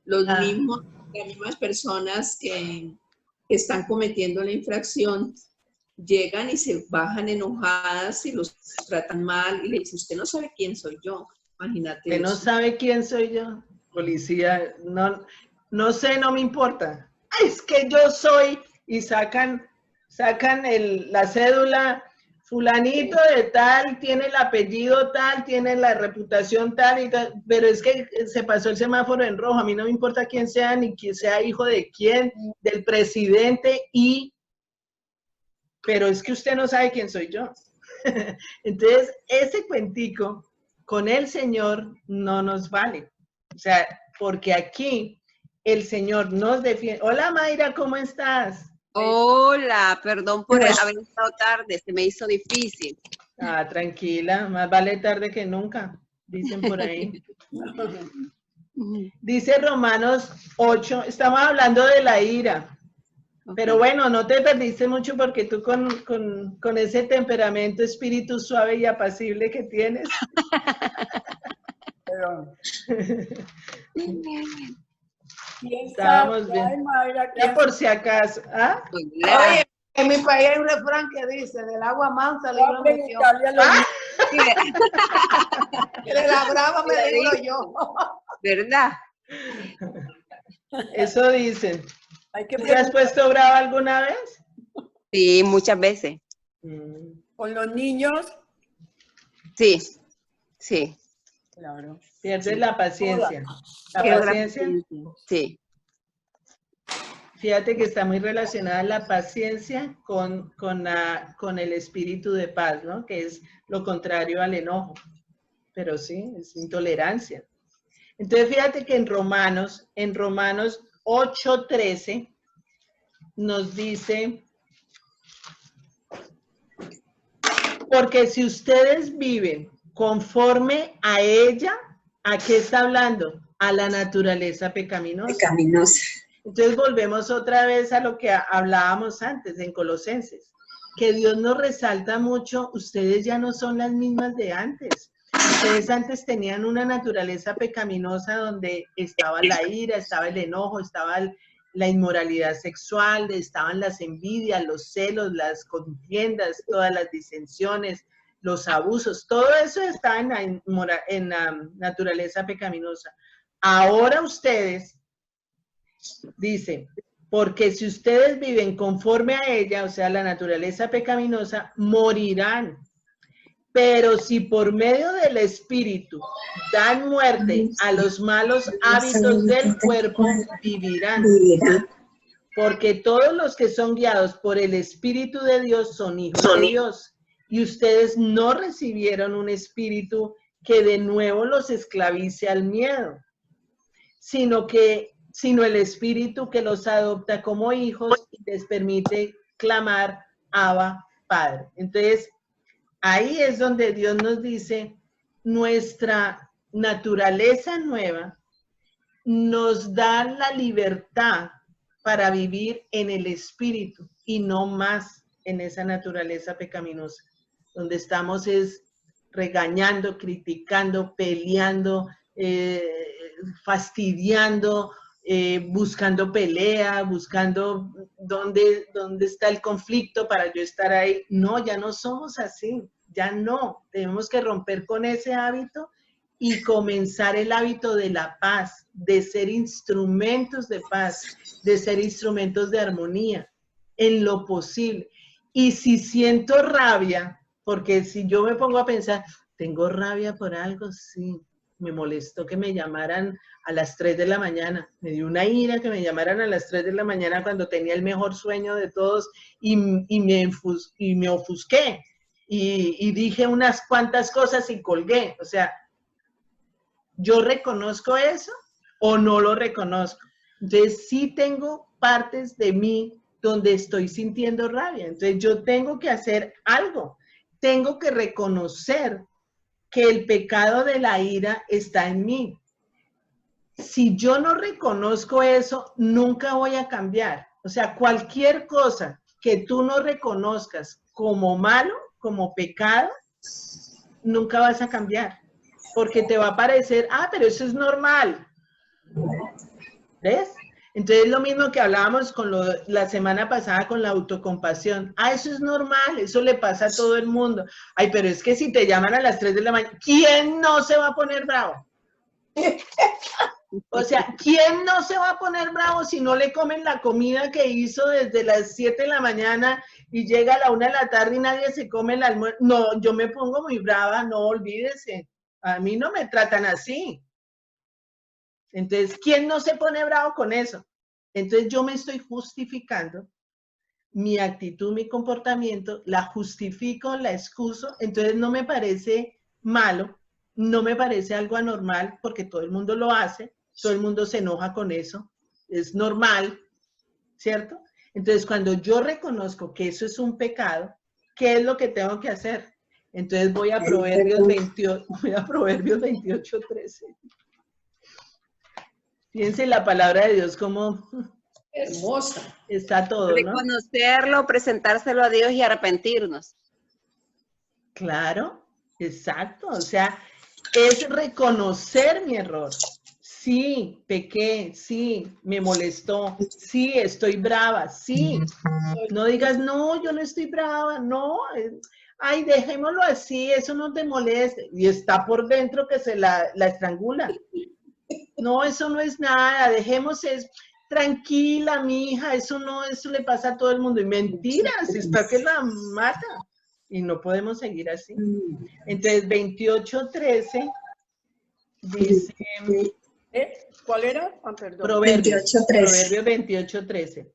C: Las mismas personas que están cometiendo la infracción llegan y se bajan enojadas y los tratan mal y le dicen, usted no sabe quién soy yo. Imagínate.
A: Usted no sabe quién soy yo. Policía, no sé, no me importa. Es que yo soy, y sacan la cédula, fulanito de tal, tiene el apellido tal, tiene la reputación tal y tal, pero es que se pasó el semáforo en rojo, a mí no me importa quién sea, ni quién sea hijo de quién, del presidente, pero es que usted no sabe quién soy yo. Entonces, ese cuentico con el Señor no nos vale. O sea, porque aquí el Señor nos defiende. Hola Mayra, ¿cómo estás?
H: Hola, perdón por haber estado tarde, se me hizo difícil.
A: Ah, tranquila, más vale tarde que nunca, dicen por ahí. Dice Romanos 8, estamos hablando de la ira. Pero bueno, no te perdiste mucho porque tú con ese temperamento, espíritu suave y apacible que tienes. Estábamos bien. Ya por si acaso. ¿Ah?
E: Oye, en mi país hay un refrán que dice, del agua mansa libro me dio. De la brava me libro yo.
H: ¿Verdad?
A: Eso dicen. ¿Te has puesto brava alguna vez?
H: Sí, muchas veces.
D: ¿Con los niños?
H: Sí, sí.
D: Claro.
A: Pierdes la paciencia. La paciencia.
H: Sí.
A: Fíjate que está muy relacionada la paciencia con el espíritu de paz, ¿no? Que es lo contrario al enojo. Pero sí, es intolerancia. Entonces, fíjate que en Romanos 8:13 nos dice, porque si ustedes viven conforme a ella, ¿a qué está hablando? A la naturaleza pecaminosa.
B: Pecaminosa.
A: Entonces volvemos otra vez a lo que hablábamos antes en Colosenses, que Dios nos resalta mucho, ustedes ya no son las mismas de antes. Ustedes antes tenían una naturaleza pecaminosa donde estaba la ira, estaba el enojo, estaba la inmoralidad sexual, estaban las envidias, los celos, las contiendas, todas las disensiones, los abusos, todo eso estaba en la naturaleza pecaminosa. Ahora ustedes, dice, porque si ustedes viven conforme a ella, o sea, la naturaleza pecaminosa, morirán. Pero si por medio del Espíritu dan muerte a los malos hábitos del cuerpo, vivirán. porque todos los que son guiados por el Espíritu de Dios son hijos de Dios. Y ustedes no recibieron un espíritu que de nuevo los esclavice al miedo, sino el espíritu que los adopta como hijos y les permite clamar Abba, Padre. Entonces, ahí es donde Dios nos dice, nuestra naturaleza nueva nos da la libertad para vivir en el espíritu y no más en esa naturaleza pecaminosa, donde estamos es regañando, criticando, peleando, fastidiando, buscando pelea, buscando dónde está el conflicto para yo estar ahí. No, ya no somos así, ya no. Tenemos que romper con ese hábito y comenzar el hábito de la paz, de ser instrumentos de paz, de ser instrumentos de armonía, en lo posible. Y si siento rabia, porque si yo me pongo a pensar, ¿tengo rabia por algo? Sí. Me molestó que me llamaran a las 3 de la mañana. Me dio una ira que me llamaran a las 3 de la mañana cuando tenía el mejor sueño de todos y me ofusqué. Y dije unas cuantas cosas y colgué. O sea, ¿yo reconozco eso o no lo reconozco? Entonces, sí tengo partes de mí donde estoy sintiendo rabia. Entonces, yo tengo que hacer algo. Tengo que reconocer que el pecado de la ira está en mí. Si yo no reconozco eso, nunca voy a cambiar. O sea, cualquier cosa que tú no reconozcas como malo, como pecado, nunca vas a cambiar. Porque te va a parecer, pero eso es normal. ¿Ves? Entonces, lo mismo que hablábamos la semana pasada con la autocompasión. Eso es normal, eso le pasa a todo el mundo. Pero es que si te llaman a las 3 de la mañana, ¿quién no se va a poner bravo? O sea, ¿quién no se va a poner bravo si no le comen la comida que hizo desde las 7 de la mañana y llega a la 1 de la tarde y nadie se come el almuerzo? No, yo me pongo muy brava, no, olvídese. A mí no me tratan así. Entonces, ¿quién no se pone bravo con eso? Entonces, yo me estoy justificando mi actitud, mi comportamiento, la justifico, la excuso, entonces no me parece malo, no me parece algo anormal, porque todo el mundo lo hace, todo el mundo se enoja con eso, es normal, ¿cierto? Entonces, cuando yo reconozco que eso es un pecado, ¿qué es lo que tengo que hacer? Entonces, voy a Proverbios 28:13. Fíjense la palabra de Dios como
C: hermosa.
A: Está todo, ¿no?
H: Reconocerlo, presentárselo a Dios y arrepentirnos.
A: Claro, exacto. O sea, es reconocer mi error. Sí, pequé, sí, me molestó, sí, estoy brava, sí. No digas, no, yo no estoy brava, no. Ay, dejémoslo así, eso no te moleste. Y está por dentro que se la estrangula. No, eso no es nada, dejemos eso. Tranquila, mi hija, eso le pasa a todo el mundo. Y mentiras, está que la mata. Y no podemos seguir así. Entonces, 28:13 dice...
D: ¿Cuál era? Perdón.
A: Proverbios 28:13.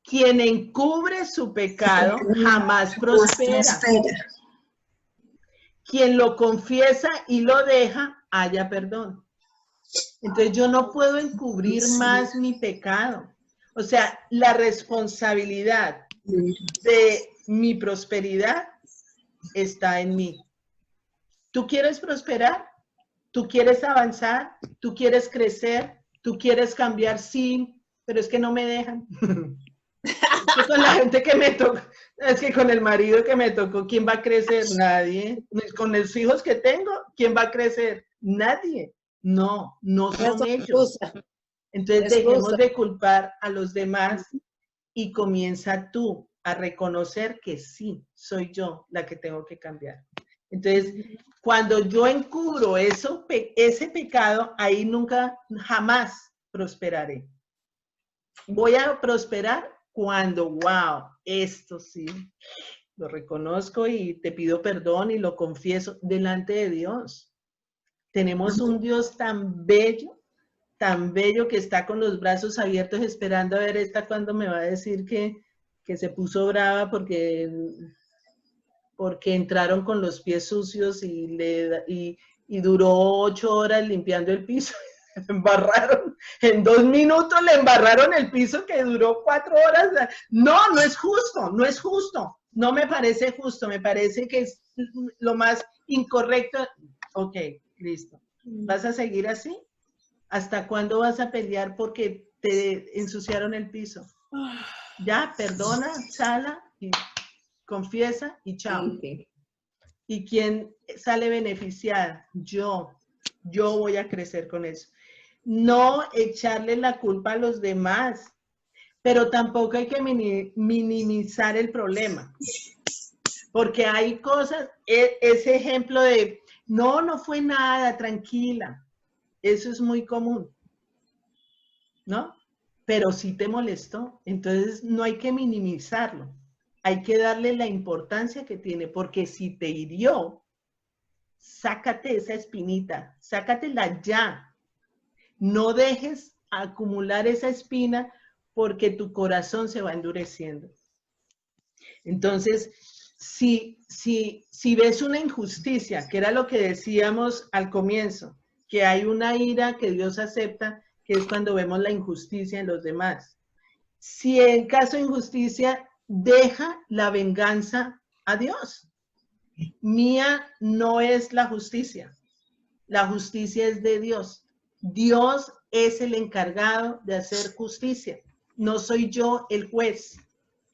A: Quien encubre su pecado jamás prospera. Quien lo confiesa y lo deja, halla perdón. Entonces yo no puedo encubrir más mi pecado. O sea, la responsabilidad de mi prosperidad está en mí. ¿Tú quieres prosperar? ¿Tú quieres avanzar? ¿Tú quieres crecer? ¿Tú quieres cambiar? Sí, pero es que no me dejan. Es que con la gente que me tocó, es que con el marido que me tocó, ¿quién va a crecer? Nadie. Con los hijos que tengo, ¿quién va a crecer? Nadie. No son ellos. Entonces dejemos de culpar a los demás y comienza tú a reconocer que sí, soy yo la que tengo que cambiar. Entonces, cuando yo encubro ese pecado, ahí nunca, jamás prosperaré. Voy a prosperar cuando, wow, esto sí, lo reconozco y te pido perdón y lo confieso delante de Dios. Tenemos un Dios tan bello tan bello que está con los brazos abiertos esperando a ver esta cuando me va a decir que se puso brava porque entraron con los pies sucios y duró 8 horas limpiando el piso. Embarraron, en 2 minutos le embarraron el piso que duró 4 horas. No, no es justo, no es justo. No me parece justo, me parece que es lo más incorrecto. Ok, listo. ¿Vas a seguir así? ¿Hasta cuándo vas a pelear porque te ensuciaron el piso? Ya, perdona, sala y confiesa y chao.
C: Sí.
A: ¿Y quién sale beneficiada? Yo voy a crecer con eso. No echarle la culpa a los demás, pero tampoco hay que minimizar el problema. Porque hay cosas, ese ejemplo de, no fue nada, tranquila. Eso es muy común, ¿no? Pero sí te molestó. Entonces no hay que minimizarlo. Hay que darle la importancia que tiene, porque si te hirió, sácate esa espinita, sácatela ya. No dejes acumular esa espina porque tu corazón se va endureciendo. Entonces, si ves una injusticia, que era lo que decíamos al comienzo, que hay una ira que Dios acepta, que es cuando vemos la injusticia en los demás. Si en caso de injusticia, deja la venganza a Dios. Mía no es la justicia es de Dios. Dios es el encargado de hacer justicia. No soy yo el juez.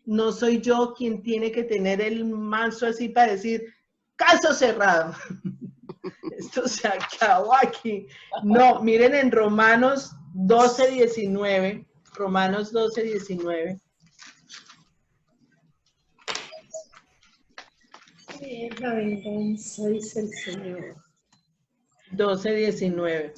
A: No soy yo quien tiene que tener el manso así para decir, caso cerrado. Esto se acabó aquí. No, miren en Romanos 12:19. Romanos 12:19.
C: La venganza, dice el Señor.
A: 12:19.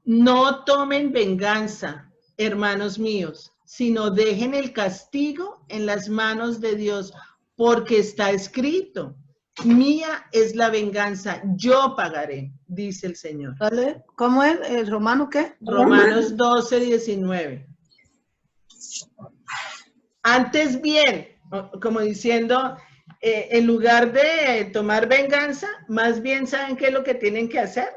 A: No tomen venganza, hermanos míos, sino dejen el castigo en las manos de Dios, porque está escrito, mía es la venganza, yo pagaré, dice el Señor.
F: ¿Vale? ¿Cómo es? ¿El romano qué?
A: Romanos 12:19. Antes bien, como diciendo, en lugar de tomar venganza, más bien saben qué es lo que tienen que hacer.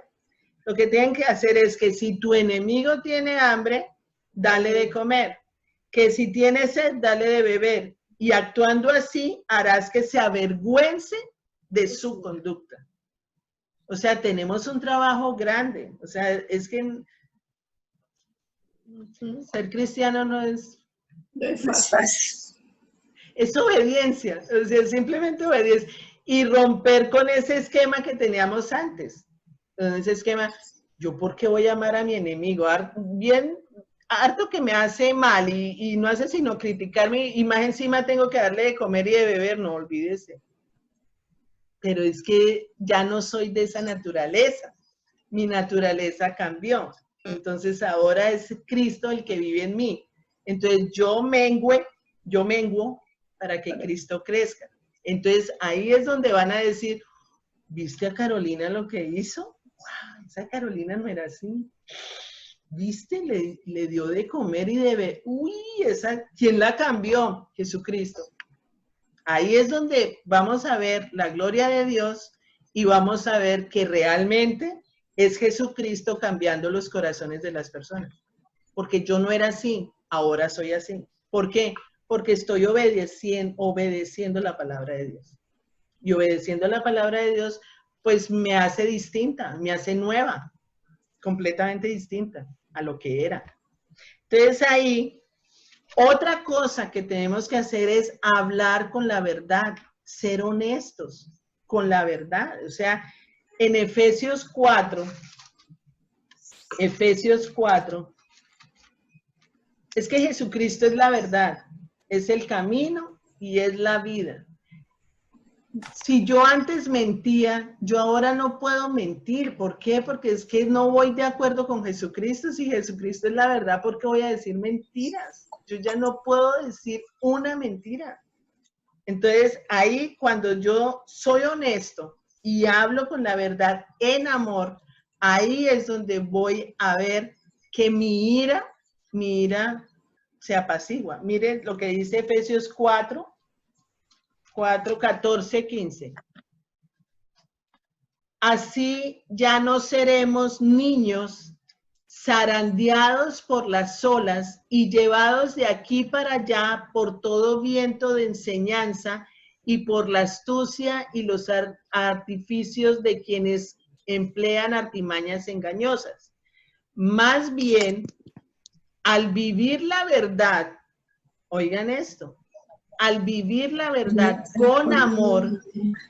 A: Lo que tienen que hacer es que si tu enemigo tiene hambre, dale de comer. Que si tiene sed, dale de beber. Y actuando así, harás que se avergüence de su conducta. O sea, tenemos un trabajo grande. O sea, es que ser cristiano no es
B: fácil.
A: Es obediencia. O sea, simplemente obediencia. Y romper con ese esquema que teníamos antes. Ese esquema, ¿yo por qué voy a amar a mi enemigo? Harto que me hace mal y no hace sino criticarme y más encima tengo que darle de comer y de beber, no olvídese. Pero es que ya no soy de esa naturaleza. Mi naturaleza cambió. Entonces ahora es Cristo el que vive en mí. Entonces yo menguo para que Cristo crezca. Entonces ahí es donde van a decir, ¿viste a Carolina lo que hizo? Wow, esa Carolina no era así. ¿Viste? Le dio de comer y de beber. Uy, ¿quién la cambió? Jesucristo. Ahí es donde vamos a ver la gloria de Dios y vamos a ver que realmente es Jesucristo cambiando los corazones de las personas. Porque yo no era así, ahora soy así. ¿Por qué? Porque estoy obedeciendo la palabra de Dios. Y obedeciendo la palabra de Dios, pues me hace distinta, me hace nueva, completamente distinta a lo que era. Entonces ahí, otra cosa que tenemos que hacer es hablar con la verdad, ser honestos con la verdad. O sea, en Efesios 4, es que Jesucristo es la verdad, es el camino y es la vida. Si yo antes mentía, yo ahora no puedo mentir. ¿Por qué? Porque es que no voy de acuerdo con Jesucristo. Si Jesucristo es la verdad, ¿por qué voy a decir mentiras? Yo ya no puedo decir una mentira. Entonces, ahí cuando yo soy honesto y hablo con la verdad en amor, ahí es donde voy a ver que mi ira se apacigua. Mire lo que dice Efesios 4, 14, 15. Así ya no seremos niños zarandeados por las olas y llevados de aquí para allá por todo viento de enseñanza y por la astucia y los artificios de quienes emplean artimañas engañosas. Más bien, al vivir la verdad, oigan esto, al vivir la verdad con amor,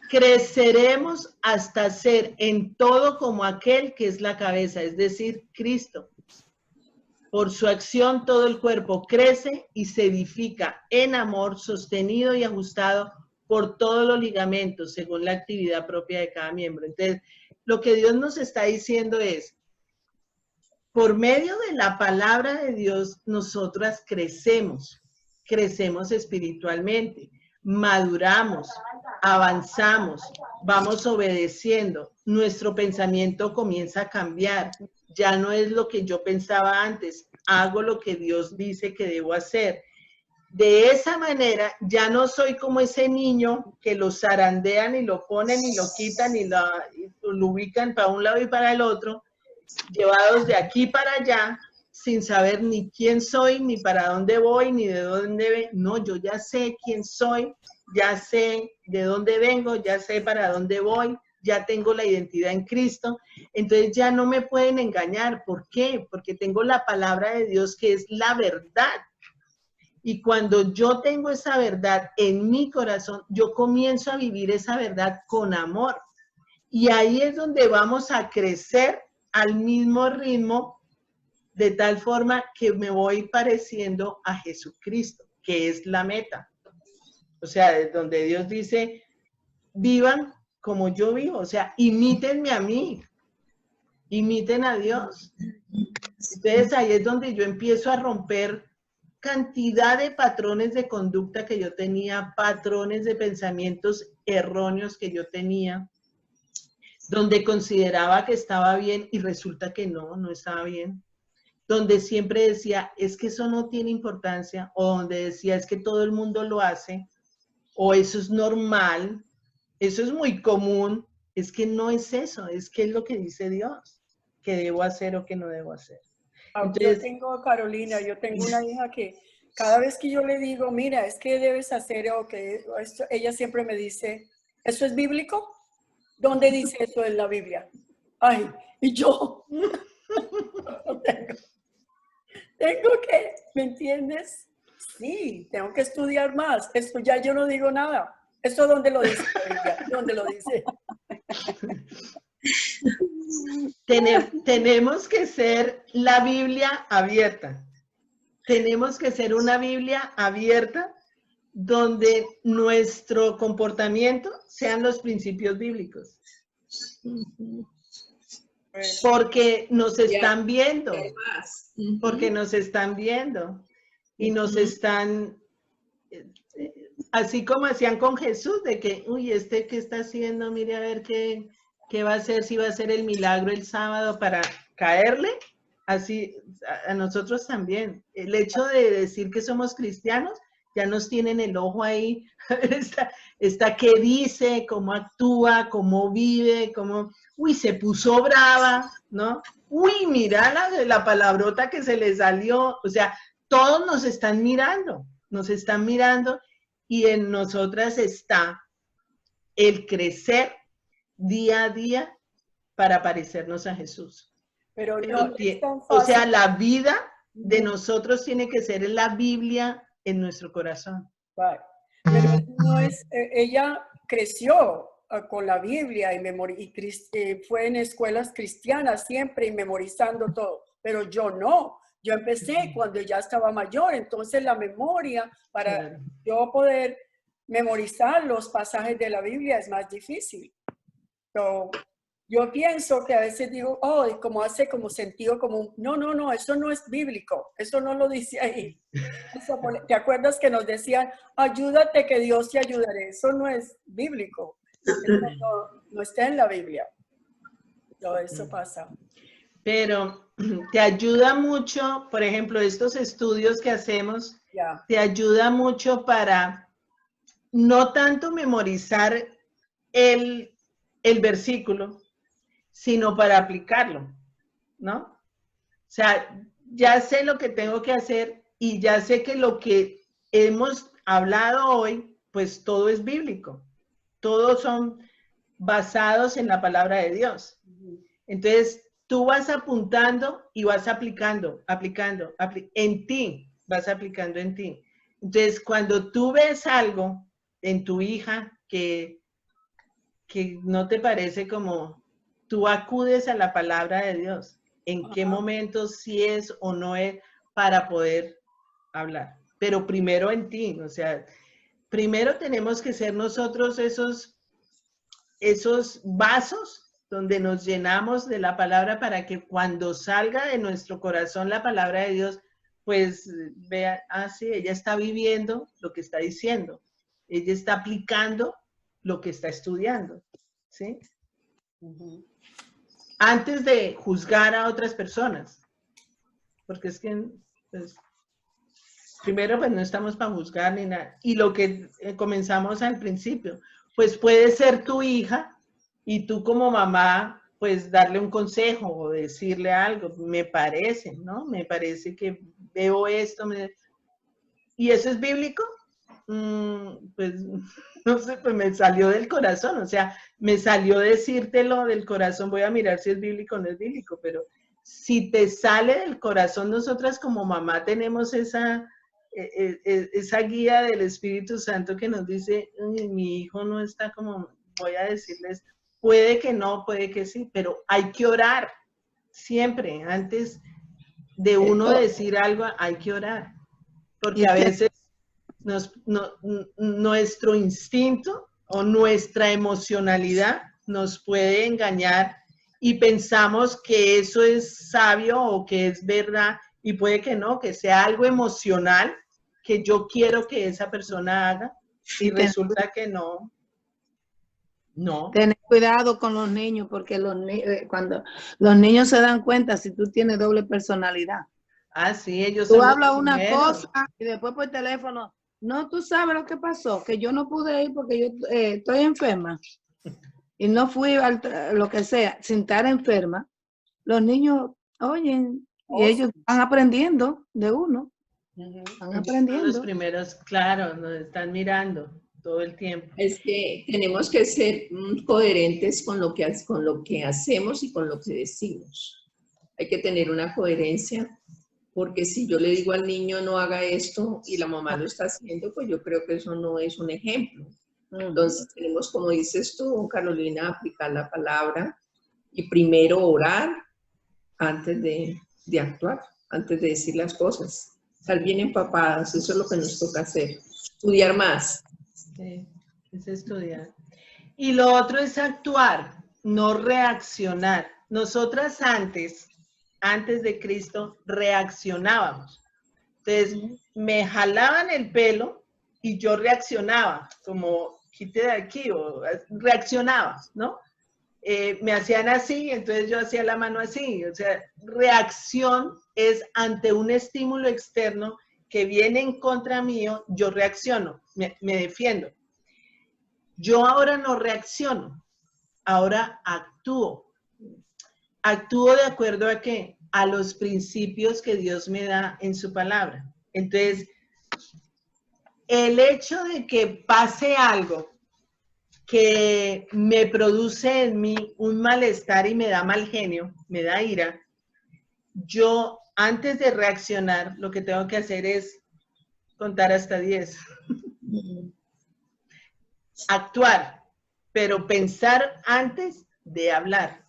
A: creceremos hasta ser en todo como aquel que es la cabeza, es decir, Cristo. Por su acción todo el cuerpo crece y se edifica en amor, sostenido y ajustado por todos los ligamentos, según la actividad propia de cada miembro. Entonces, lo que Dios nos está diciendo es, por medio de la palabra de Dios, nosotras crecemos espiritualmente, maduramos, avanzamos, vamos obedeciendo, nuestro pensamiento comienza a cambiar, ya no es lo que yo pensaba antes, hago lo que Dios dice que debo hacer. De esa manera ya no soy como ese niño que lo zarandean y lo ponen y lo quitan y lo ubican para un lado y para el otro, llevados de aquí para allá, sin saber ni quién soy, ni para dónde voy, ni de dónde vengo. No, yo ya sé quién soy, ya sé de dónde vengo, ya sé para dónde voy, ya tengo la identidad en Cristo. Entonces ya no me pueden engañar. ¿Por qué? Porque tengo la palabra de Dios que es la verdad. Y cuando yo tengo esa verdad en mi corazón, yo comienzo a vivir esa verdad con amor. Y ahí es donde vamos a crecer al mismo ritmo, de tal forma que me voy pareciendo a Jesucristo, que es la meta. O sea, es donde Dios dice, vivan como yo vivo, o sea, imítenme a mí, imiten a Dios. Entonces ahí es donde yo empiezo a romper cantidad de patrones de conducta que yo tenía, patrones de pensamientos erróneos que yo tenía, donde consideraba que estaba bien y resulta que no estaba bien. Donde siempre decía, es que eso no tiene importancia, o donde decía, es que todo el mundo lo hace, o eso es normal, eso es muy común. Es que no es eso, es que es lo que dice Dios, que debo hacer o que no debo hacer. Entonces,
D: yo tengo, Carolina, yo tengo una hija que cada vez que yo le digo, mira, es que debes hacer o que esto, ella siempre me dice, ¿eso es bíblico? ¿Dónde dice eso en la Biblia? Ay, y yo tengo que, ¿me entiendes? Sí, tengo que estudiar más. Esto ya yo no digo nada. ¿Esto dónde lo dice la Biblia? ¿Dónde lo dice?
A: Tenemos que ser la Biblia abierta. Tenemos que ser una Biblia abierta donde nuestro comportamiento sean los principios bíblicos. Porque nos están viendo. Porque nos están viendo. Y nos están, así como hacían con Jesús, de que, uy, ¿qué está haciendo? Mire a ver qué va a hacer, si va a hacer el milagro el sábado para caerle. Así a nosotros también. El hecho de decir que somos cristianos, ya nos tienen el ojo ahí. Está qué dice, cómo actúa, cómo vive, cómo, uy, se puso brava, ¿no? Uy, mira la palabrota que se le salió. O sea, todos nos están mirando y en nosotras está el crecer día a día para parecernos a Jesús.
D: Pero no es tan fácil.
A: O sea, la vida de nosotros tiene que ser en la Biblia en nuestro corazón.
D: Pero no es, ella creció con la Biblia y fue en escuelas cristianas siempre y memorizando todo, pero yo no. Yo empecé cuando ya estaba mayor, entonces la memoria para yo poder memorizar los pasajes de la Biblia es más difícil. Yo pienso que a veces digo, oh, como hace como sentido común. No, eso no es bíblico, eso no lo dice ahí. ¿Te acuerdas que nos decían, ayúdate que Dios te ayudará? Eso no es bíblico, eso no está en la Biblia. Todo eso pasa.
A: pero te ayuda mucho, por ejemplo, estos estudios que hacemos, te ayuda mucho para no tanto memorizar el versículo, sino para aplicarlo, ¿no? O sea, ya sé lo que tengo que hacer y ya sé que lo que hemos hablado hoy, pues todo es bíblico. Todos son basados en la palabra de Dios. Entonces, tú vas apuntando y vas aplicando, en ti, vas aplicando en ti. Entonces, cuando tú ves algo en tu hija que no te parece como, tú acudes a la palabra de Dios. ¿En qué momento sí es o no es para poder hablar? Pero primero en ti, o sea, primero tenemos que ser nosotros esos vasos donde nos llenamos de la palabra para que cuando salga de nuestro corazón la palabra de Dios, pues vea, sí, ella está viviendo lo que está diciendo, ella está aplicando lo que está estudiando, ¿sí? Antes de juzgar a otras personas, porque es que, pues, primero, pues no estamos para juzgar ni nada, y lo que comenzamos al principio, pues puede ser tu hija y tú como mamá, pues darle un consejo o decirle algo, me parece, ¿no? Me parece que veo esto, ¿y eso es bíblico? Pues no sé, pues me salió del corazón, o sea, me salió decírtelo del corazón, voy a mirar si es bíblico o no es bíblico, pero si te sale del corazón, nosotras como mamá tenemos esa guía del Espíritu Santo que nos dice, mi hijo no está como, voy a decirles, puede que no, puede que sí, pero hay que orar siempre, antes de uno decir algo, hay que orar, porque a veces nuestro instinto o nuestra emocionalidad nos puede engañar y pensamos que eso es sabio o que es verdad y puede que no, que sea algo emocional que yo quiero que esa persona haga y resulta que no. No.
F: Tener cuidado con los niños porque cuando los niños se dan cuenta si tú tienes doble personalidad.
A: Ah, sí, ellos
F: tú
A: son
F: hablas una cosa y después por teléfono, no, tú sabes lo que pasó, que yo no pude ir porque yo estoy enferma y no fui a lo que sea, sin estar enferma. Los niños oyen y ellos están aprendiendo de uno. Están aprendiendo.
A: Los primeros, claro, nos están mirando todo el tiempo.
C: Es que tenemos que ser coherentes con lo que hacemos y con lo que decimos. Hay que tener una coherencia, porque si yo le digo al niño no haga esto y la mamá lo está haciendo, pues yo creo que eso no es un ejemplo. Entonces tenemos, como dices tú, Carolina, aplicar la palabra y primero orar antes de actuar, antes de decir las cosas. Estar bien empapadas, eso es lo que nos toca hacer. Estudiar más.
A: Sí, es estudiar. Y lo otro es actuar, no reaccionar. Nosotras antes de Cristo, reaccionábamos. Entonces, me jalaban el pelo y yo reaccionaba, como quite de aquí, o reaccionaba, ¿no? Me hacían así, entonces yo hacía la mano así. O sea, reacción es ante un estímulo externo que viene en contra mío, yo reacciono, me defiendo. Yo ahora no reacciono, ahora actúo. Actúo de acuerdo a qué? A los principios que Dios me da en su palabra. Entonces, el hecho de que pase algo que me produce en mí un malestar y me da mal genio, me da ira, yo antes de reaccionar lo que tengo que hacer es contar hasta 10. Actuar, pero pensar antes de hablar.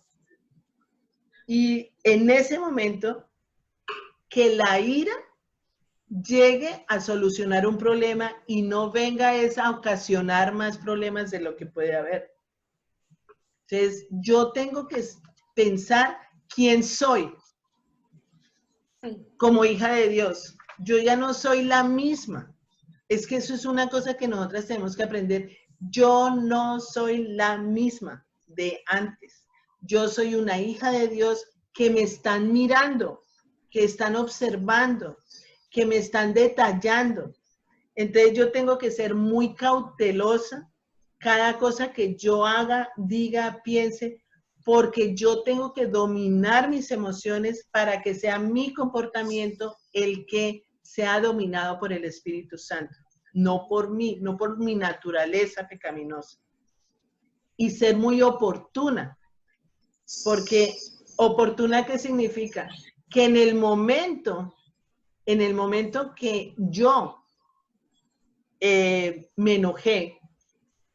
A: Y en ese momento, que la ira llegue a solucionar un problema y no venga a ocasionar más problemas de lo que puede haber. Entonces, yo tengo que pensar quién soy como hija de Dios. Yo ya no soy la misma. Es que eso es una cosa que nosotras tenemos que aprender. Yo no soy la misma de antes. Yo soy una hija de Dios que me están mirando, que están observando, que me están detallando. Entonces yo tengo que ser muy cautelosa cada cosa que yo haga, diga, piense, porque yo tengo que dominar mis emociones para que sea mi comportamiento el que sea dominado por el Espíritu Santo, no por mí, no por mi naturaleza pecaminosa. Y ser muy oportuna, porque oportuna, ¿qué significa? Que en el momento que yo me enojé,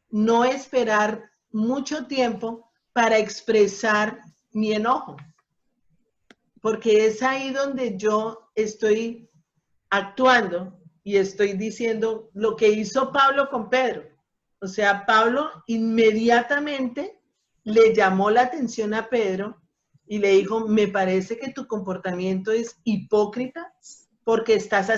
A: no esperar mucho tiempo para expresar mi enojo, porque es ahí donde yo estoy actuando y estoy diciendo lo que hizo Pablo con Pedro. O sea, Pablo inmediatamente le llamó la atención a Pedro y le dijo, me parece que tu comportamiento es hipócrita porque estás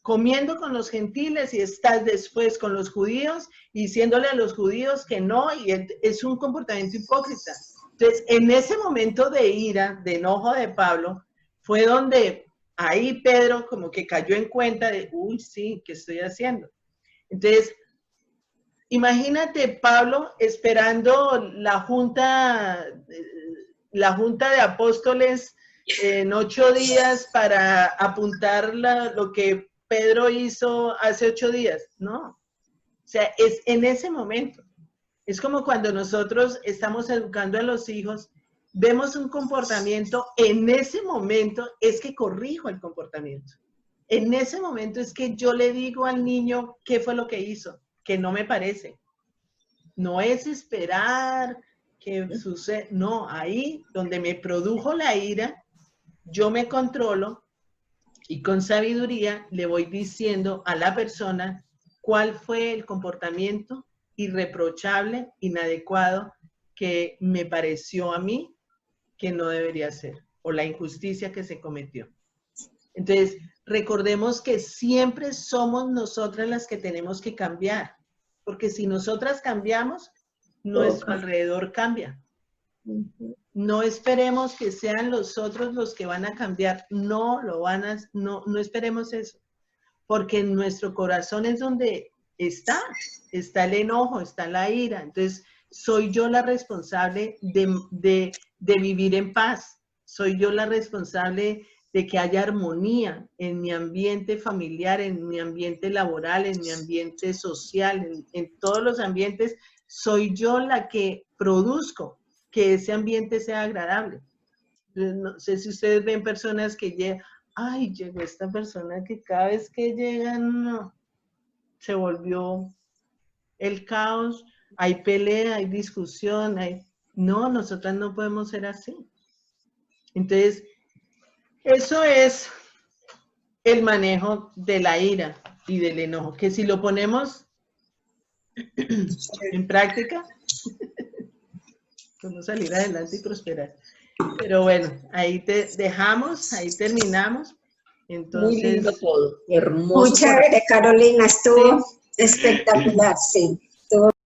A: comiendo con los gentiles y estás después con los judíos, diciéndole a los judíos que no, y es un comportamiento hipócrita. Entonces, en ese momento de ira, de enojo de Pablo, fue donde ahí Pedro como que cayó en cuenta de, uy, sí, ¿qué estoy haciendo? Entonces, imagínate Pablo esperando la junta de apóstoles en 8 días para apuntar lo que Pedro hizo hace 8 días, ¿no? O sea, es en ese momento. Es como cuando nosotros estamos educando a los hijos, vemos un comportamiento, en ese momento es que corrijo el comportamiento. En ese momento es que yo le digo al niño qué fue lo que hizo, que no me parece. No es esperar que suceda, no, ahí donde me produjo la ira, yo me controlo y con sabiduría le voy diciendo a la persona cuál fue el comportamiento irreprochable, inadecuado, que me pareció a mí que no debería ser, o la injusticia que se cometió. Entonces, recordemos que siempre somos nosotras las que tenemos que cambiar, porque si nosotras cambiamos, nuestro alrededor cambia. No esperemos que sean los otros los que van a cambiar, no esperemos eso, porque en nuestro corazón es donde está el enojo, está la ira. Entonces, soy yo la responsable de vivir en paz, soy yo la responsable de que haya armonía en mi ambiente familiar, en mi ambiente laboral, en mi ambiente social, en todos los ambientes, soy yo la que produzco que ese ambiente sea agradable. No sé si ustedes ven personas que llegan, ay, llegó esta persona que cada vez que llegan, no, se volvió el caos, hay pelea, hay discusión, no, nosotras no podemos ser así. Entonces, eso es el manejo de la ira y del enojo, que si lo ponemos en práctica, podemos salir adelante y prosperar. Pero bueno, ahí te dejamos, ahí terminamos. Entonces,
C: muy lindo todo, hermoso.
B: Muy chévere, Carolina, estuvo espectacular, sí.